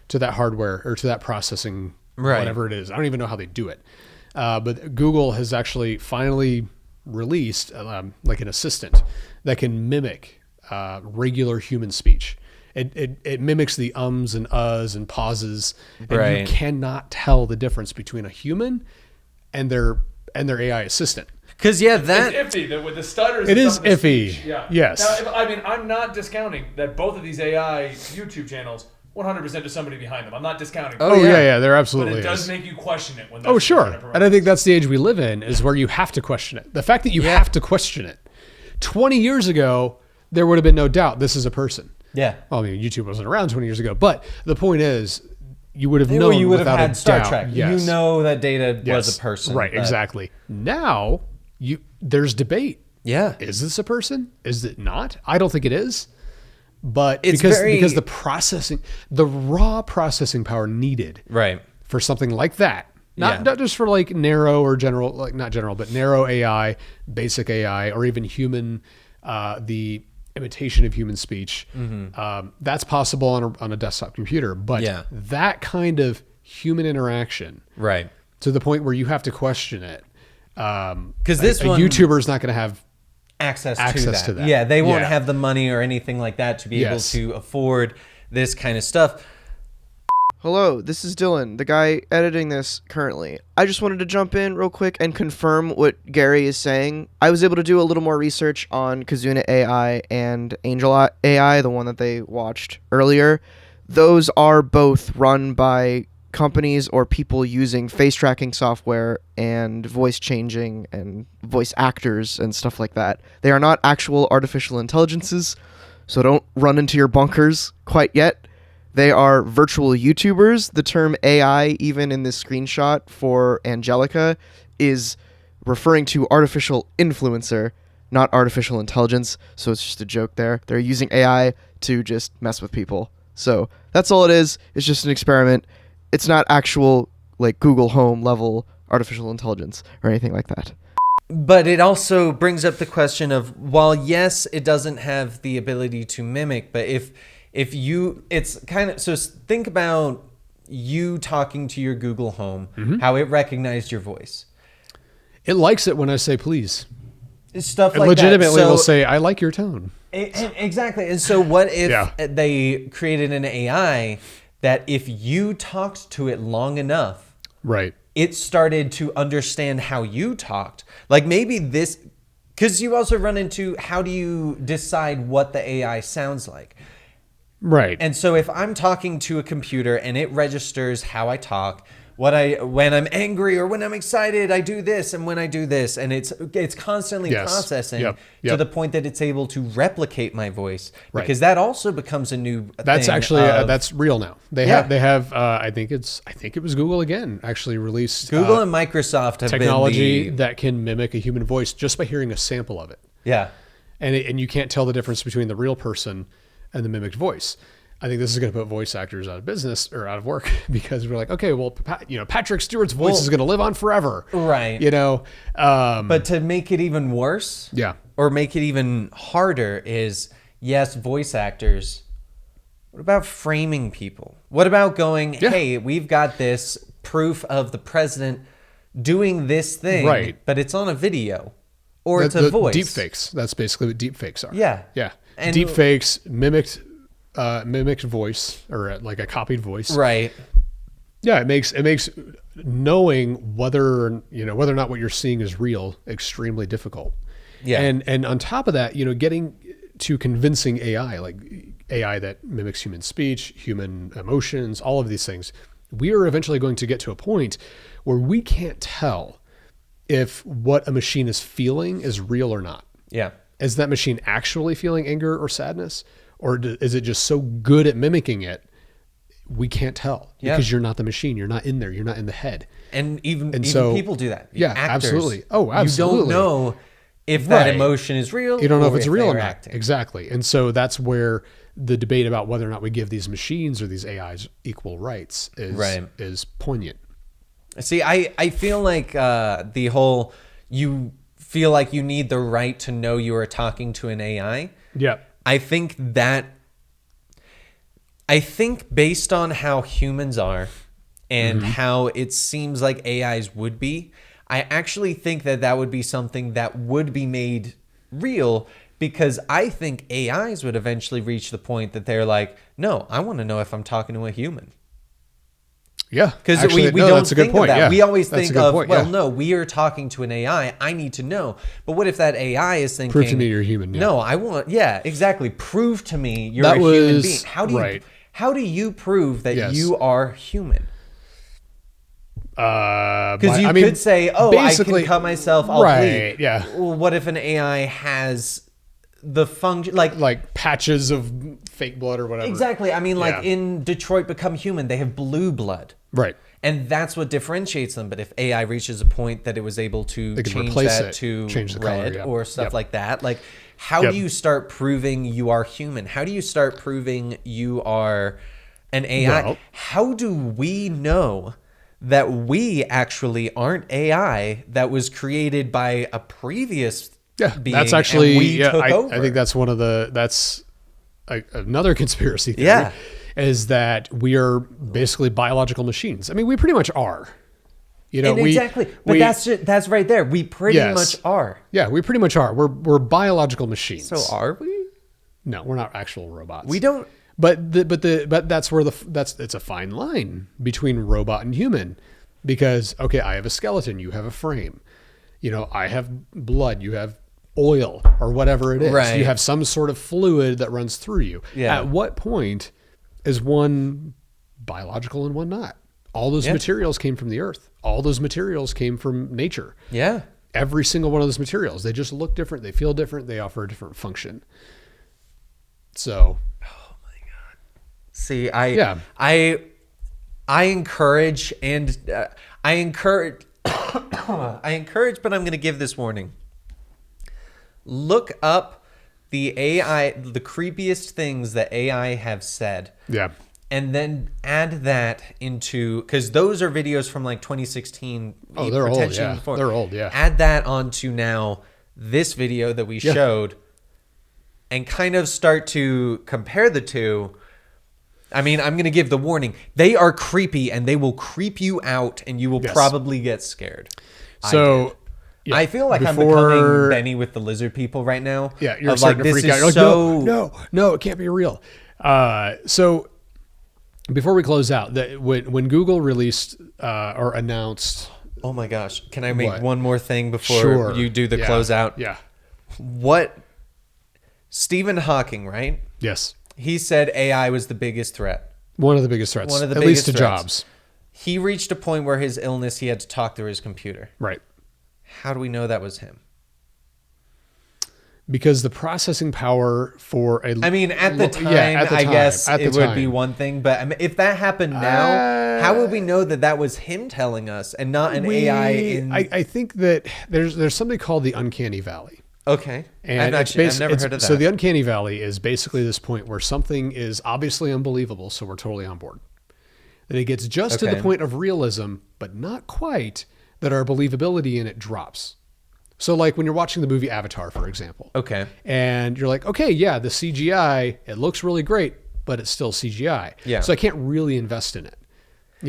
to that hardware, or to that processing, Right. whatever it is. I don't even know how they do it, but Google has actually finally released like an assistant that can mimic regular human speech. It mimics the ums and uhs and pauses, and you Right. cannot tell the difference between a human and their AI assistant. Because yeah, that it's iffy with the stutters. It and is stuff in the iffy. speech. Yeah. Yes. Now, I'm not discounting that both of these AI YouTube channels, 100% to somebody behind them. I'm not discounting. Oh, Oh yeah. yeah, there But absolutely it does is. make you question it when. Oh that's sure, kind of and I think that's the age we live in, is where you have to question it. The fact that you Yeah. have to question it. 20 years ago, there would have been no doubt this is a person. yeah. Well, I mean, YouTube wasn't around 20 years ago, but the point is, you would have Well, known you would have without had a Star doubt. Trek. Yes. You know that Data was Yes. a person. Right, but- exactly. Now, there's debate. Yeah. Is this a person? Is it not? I don't think it is. But It's because the raw processing power needed Right. for something like that, Yeah. not just for like narrow or general, like not general, but narrow AI, basic AI, or even human, the imitation of human speech, that's possible on a desktop computer. But Yeah. that kind of human interaction, Right. to the point where you have to question it, because this a one- YouTuber is not going to have Access Access to to that. that. Yeah, they won't Yeah. have the money or anything like that to be Yes. able to afford this kind of stuff. Hello, this is Dylan, the guy editing this currently. I just wanted to jump in real quick and confirm what Gary is saying. I was able to do a little more research on Kazuna AI and Angel AI, the one that they watched earlier. Those are both run by companies or people using face tracking software and voice changing and voice actors and stuff like that. They are not actual artificial intelligences, so don't run into your bunkers quite yet. They are virtual YouTubers. The term AI, even in this screenshot for Angelica, is referring to artificial influencer, not artificial intelligence. So it's just a joke there. They're using AI to just mess with people. So that's all it is. It's just an experiment. It's not actual, like, Google Home level artificial intelligence or anything like that. But it also brings up the question of, while yes, it doesn't have the ability to mimic, but if you, it's kind of, so think about you talking to your Google Home, how it recognized your voice. It likes it when I say please. Stuff It like legitimately that. So, will say, I like your tone. exactly. And so what if they created an AI that if you talked to it long enough, Right. it started to understand how you talked? Like maybe this, because you also run into, how do you decide what the AI sounds like? Right. And so if I'm talking to a computer and it registers how I talk, when I'm angry or when I'm excited, I do this, and when I do this, and it's constantly processing to the point that it's able to replicate my voice, because that also becomes a new that's thing actually of, that's real now. They have I think it was Google again actually released Google and Microsoft have technology been that can mimic a human voice just by hearing a sample of it. And you can't tell the difference between the real person and the mimicked voice. I think this is going to put voice actors out of business or out of work, because we're like, okay, well, Patrick Stewart's voice is going to live on forever, right? But to make it even worse, or make it even harder, is yes, voice actors. What about framing people? What about going, hey, we've got this proof of the president doing this thing, right? But it's on a video, or it's a voice. Deep fakes. That's basically what deep fakes are. Yeah. And deep fakes mimicked voice, or like a copied voice. Right. Yeah, it makes knowing whether or not what you're seeing is real extremely difficult. Yeah. And on top of that, getting to convincing AI, like AI that mimics human speech, human emotions, all of these things, we are eventually going to get to a point where we can't tell if what a machine is feeling is real or not. Yeah. Is that machine actually feeling anger or sadness? Or is it just so good at mimicking it, we can't tell? Because you're not the machine. You're not in there. You're not in the head. And even people do that. Yeah, actors, absolutely. Oh, absolutely. You don't know if that emotion is real. You don't know if it's real or not. Acting. Exactly. And so that's where the debate about whether or not we give these machines or these AIs equal rights is poignant. See, I feel like the whole, you feel like you need the right to know you are talking to an AI. Yeah. I think based on how humans are and how it seems like AIs would be, I actually think that would be something that would be made real, because I think AIs would eventually reach the point that they're like, no, I want to know if I'm talking to a human. Yeah. Because we don't think of that. Yeah, we always think of, no, we are talking to an AI. I need to know. But what if that AI is thinking, prove to me you're human. No, I want, exactly. Prove to me you're a human being. How do you prove that you are human? Because you could say, I can cut myself, I'll bleed. Yeah. Well, what if an AI has the function, like patches of fake blood or whatever? Exactly. I mean, like in Detroit Become Human, they have blue blood. Right. And that's what differentiates them. But if AI reaches a point that it was able to change that to change the red color, or stuff like that, like how do you start proving you are human? How do you start proving you are an AI? Well, how do we know that we actually aren't AI that was created by a previous being? That's actually, and we took over? I think that's another conspiracy theory. Is that we are basically biological machines. I mean, we pretty much are. Exactly. But that's right there. We pretty much are. Yeah, we pretty much are. We're biological machines. So are we? No, we're not actual robots. We don't. But that's where it's a fine line between robot and human, because okay, I have a skeleton, you have a frame. I have blood, you have oil, or whatever it is. Right. You have some sort of fluid that runs through you. Yeah. At what point is one biological and one not? All those materials came from the earth. All those materials came from nature. Yeah. Every single one of those materials. They just look different. They feel different. They offer a different function. So. See, I encourage I encourage, but I'm going to give this warning. Look up the creepiest things that AI have said. Yeah. And then add that into, because those are videos from like 2016. Oh, they're old. Yeah. Before. They're old. Yeah. Add that onto now this video that we showed, and kind of start to compare the two. I mean, I'm going to give the warning. They are creepy, and they will creep you out, and you will probably get scared. So I feel like I'm becoming Benny with the lizard people right now. Yeah, you're starting to freak out. You're like, so no, it can't be real. So before we close out, when Google released or announced, oh my gosh, can I make What? one more thing before you do the closeout? Yeah. What Stephen Hawking, right? Yes. He said AI was the biggest threat. One of the biggest threats. One of the at biggest least to threats. jobs. He reached a point where his illness, he had to talk through his computer. Right. How do we know that was him? Because the processing power for a... I mean, at the time, I guess it would be one thing. But I mean, if that happened now, how would we know that that was him telling us and not an AI? I think that there's something called the uncanny valley. Okay. And I've never heard of that. So the uncanny valley is basically this point where something is obviously unbelievable, so we're totally on board. Then it gets just to the point of realism, but not quite, that our believability in it drops. So like when you're watching the movie Avatar, for example. Okay. And you're like, okay, yeah, the CGI, it looks really great, but it's still CGI. Yeah. So I can't really invest in it.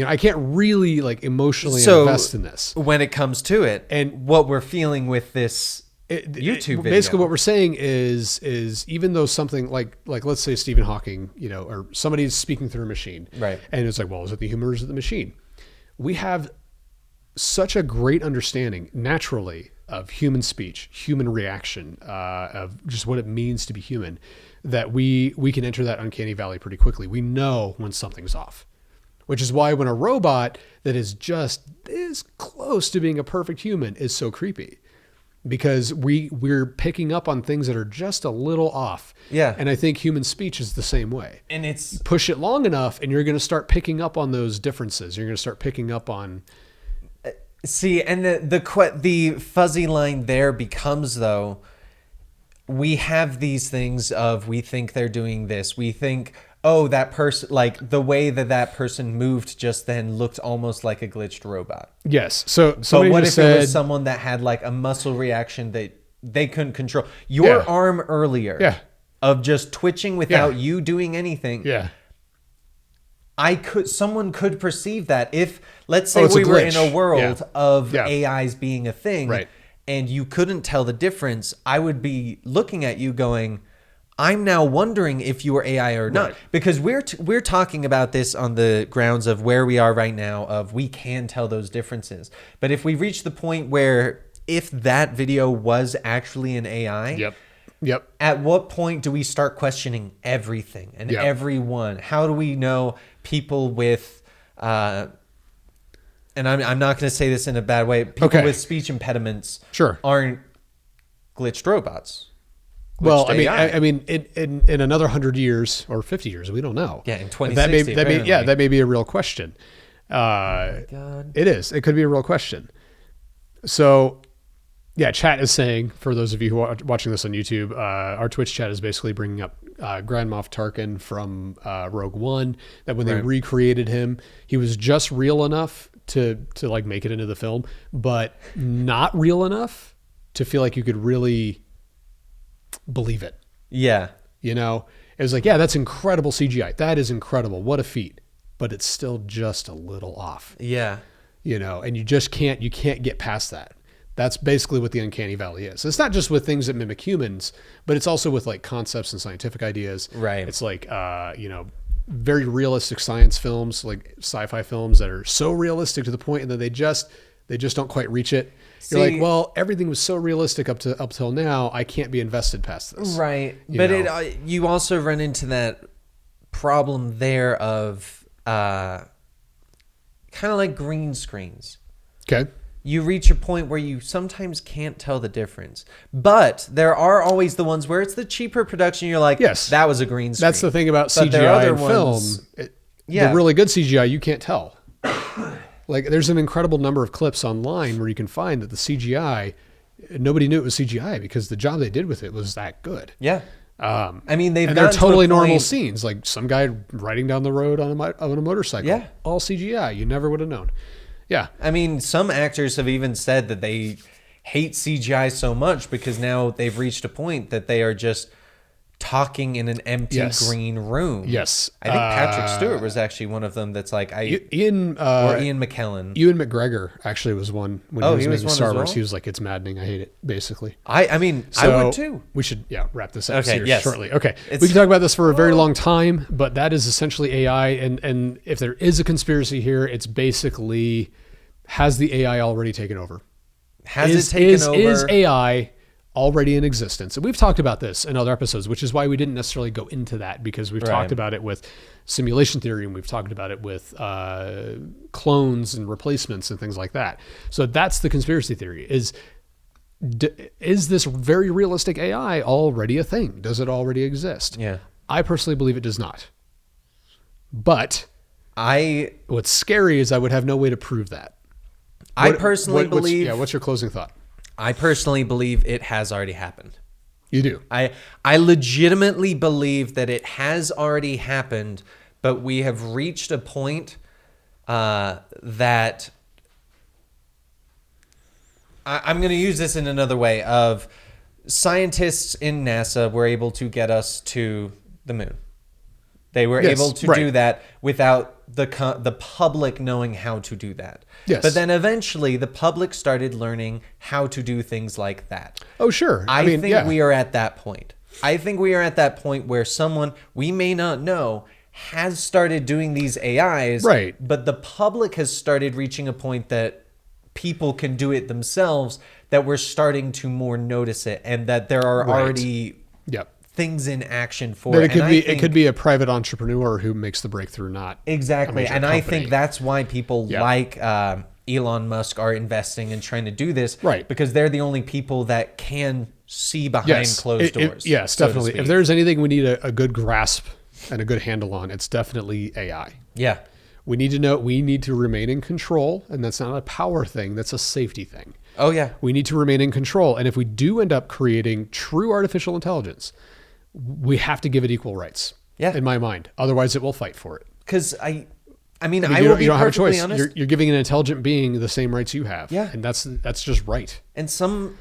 I can't really like emotionally invest in this. When it comes to it, and what we're feeling with this YouTube video. Basically what we're saying is even though something like let's say Stephen Hawking, or somebody's speaking through a machine. Right. And it's like, well, is it the human or is it the machine? We have such a great understanding naturally of human speech, human reaction, of just what it means to be human, that we can enter that uncanny valley pretty quickly. We know when something's off, which is why when a robot that is just this close to being a perfect human is so creepy, because we're picking up on things that are just a little off. Yeah. And I think human speech is the same way. And it's push it long enough and you're going to start picking up on those differences. You're going to start picking up on... See, and the fuzzy line there becomes, though, we have these things of, we think they're doing this. We think, oh, that person, like the way that person moved just then looked almost like a glitched robot. Yes. So but what if said, it was someone that had like a muscle reaction that they couldn't control? Your arm earlier of just twitching without you doing anything. Yeah. Someone could perceive that if, let's say we were in a world of AIs being a thing, right, and you couldn't tell the difference, I would be looking at you going, I'm now wondering if you are AI or not. Right. Because we're talking about this on the grounds of where we are right now, of we can tell those differences. But if we reach the point where if that video was actually an AI, Yep. At what point do we start questioning everything and everyone? How do we know people with, and I'm not going to say this in a bad way, people with speech impediments aren't glitched robots? Well, I mean, in another 100 years or 50 years, we don't know. Yeah, in 2060, that may be a real question. Oh my God. It is. It could be a real question. So... yeah, chat is saying, for those of you who are watching this on YouTube, our Twitch chat is basically bringing up Grand Moff Tarkin from Rogue One, that when they recreated him, he was just real enough to like make it into the film, but not real enough to feel like you could really believe it. Yeah. It was like, yeah, that's incredible CGI. That is incredible. What a feat. But it's still just a little off. Yeah. And you just can't get past that. That's basically what the uncanny valley is. It's not just with things that mimic humans, but it's also with like concepts and scientific ideas. Right. It's like, very realistic science films, like sci-fi films that are so realistic to the point that they just don't quite reach it. You're See, like, well, everything was so realistic up till now. I can't be invested past this. Right. You But know? you also run into that problem there of kind of like green screens. Okay. You reach a point where you sometimes can't tell the difference. But there are always the ones where it's the cheaper production. You're like, Yes. that was a green screen. That's the thing about But there are CGI other in film. ones- Yeah. The really good CGI, you can't tell. Like, there's an incredible number of clips online where you can find that the CGI, nobody knew it was CGI because the job they did with it was that good. Yeah. I mean, they've And they're gotten to a totally normal point- scenes, like some guy riding down the road on a motorcycle. Yeah. All CGI. You never would have known. Yeah. I mean, some actors have even said that they hate CGI so much because now they've reached a point that they are just talking in an empty Yes. green room. Yes. I think Patrick Stewart was actually one of them that's like, Ian McKellen. Ewan McGregor actually was one when Oh, he he was was making one Star as Wars. well? He was like, it's maddening. I hate it, basically. I mean, I So would too. we should wrap this up Okay, here yes. shortly. Okay, It's- we can talk about this for a very long time, but that is essentially AI. And if there is a conspiracy here, it's basically, has the AI already taken over? Has it taken over? Is AI already in existence? And we've talked about this in other episodes, which is why we didn't necessarily go into that, because we've Right. talked about it with simulation theory and we've talked about it with clones and replacements and things like that. So that's the conspiracy theory. Is this very realistic AI already a thing? Does it already exist? Yeah. I personally believe it does not. But I what's scary is I would have no way to prove that. personally believe. What's your closing thought? I personally believe it has already happened. You do. I legitimately believe that it has already happened, but we have reached a point that I'm going to use this in another way of scientists in NASA were able to get us to the moon. They were Yes, able to right. do that without the public knowing how to do that. Yes. But then eventually the public started learning how to do things like that. Oh, sure. I mean, think yeah. we are at that point. I think we are at that point where someone we may not know has started doing these AIs. Right. But the public has started reaching a point that people can do it themselves, that we're starting to more notice it, and that there are Right. already Yep. things in action for That it. it could And be I it think- could be a private entrepreneur who makes the breakthrough, not Exactly. a major And I company. think that's why people Yeah. like Elon Musk are investing and trying to do this. Right. Because they're the only people that can see behind closed doors. Yes, so to definitely. If speak. there's anything we need a good grasp and a good handle on, it's definitely AI. Yeah. We need to remain in control, and that's not a power thing, that's a safety thing. Oh, yeah. We need to remain in control. And if we do end up creating true artificial intelligence, we have to give it equal rights. Yeah. In my mind. Otherwise it will fight for it. Because I mean, I I mean, will be you don't have a perfectly choice. honest. You're giving an intelligent being the same rights you have. Yeah. And that's just right. And some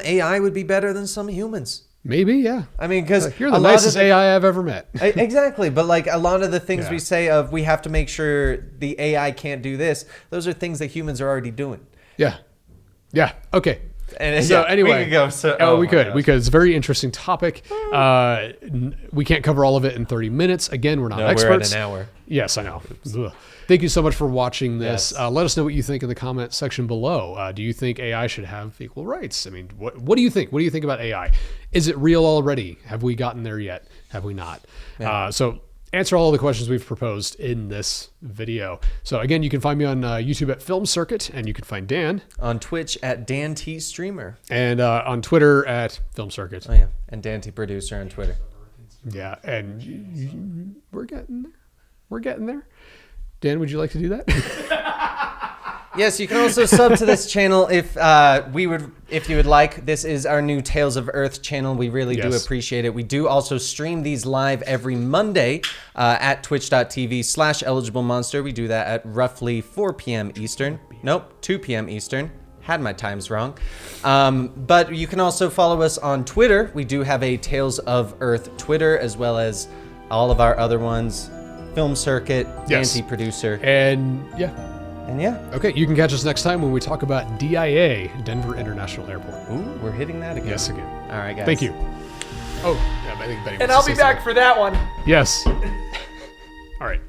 AI would be better than some humans. Maybe, yeah. I mean, because You're the nicest AI I've ever met. Exactly. But like a lot of the things Yeah. we say of we have to make sure the AI can't do this, those are things that humans are already doing. Yeah. Yeah. Okay. And So yeah, anyway, we could go. So, we my could. gosh. We could. It's a very interesting topic. We can't cover all of it in 30 minutes. Again, we're not No, experts. we're at an hour. Yes, I know. Ugh. Thank you so much for watching this. Yes. Let us know what you think in the comment section below. Do you think AI should have equal rights? I mean, what do you think? What do you think about AI? Is it real already? Have we gotten there yet? Have we not? So answer all of the questions we've proposed in this video. So again, you can find me on YouTube at Film Circuit, and you can find Dan On Twitch at Dan T Streamer. and on Twitter at Film Circuit. Oh yeah, and Dan T Producer on Twitter. Yeah, and we're getting there. We're getting there. Dan, would you like to do that? Yes, you can also sub to this channel if you would like. This is our new Tales of Earth channel. We really do Yes. appreciate it. We do also stream these live every Monday at twitch.tv/eligiblemonster. We do that at roughly 4 p.m. Eastern. Nope, 2 p.m. Eastern. Had my times wrong. But you can also follow us on Twitter. We do have a Tales of Earth Twitter, as well as all of our other ones. Film Circuit, Yes. Dan T Producer. And yeah. And yeah. Okay, you can catch us next time when we talk about DIA, Denver International Airport. Ooh, we're hitting that again. Yes, again. All right, guys. Thank you. Oh, yeah, I think Betty And wants I'll to be say back for that one. something. Yes. All right.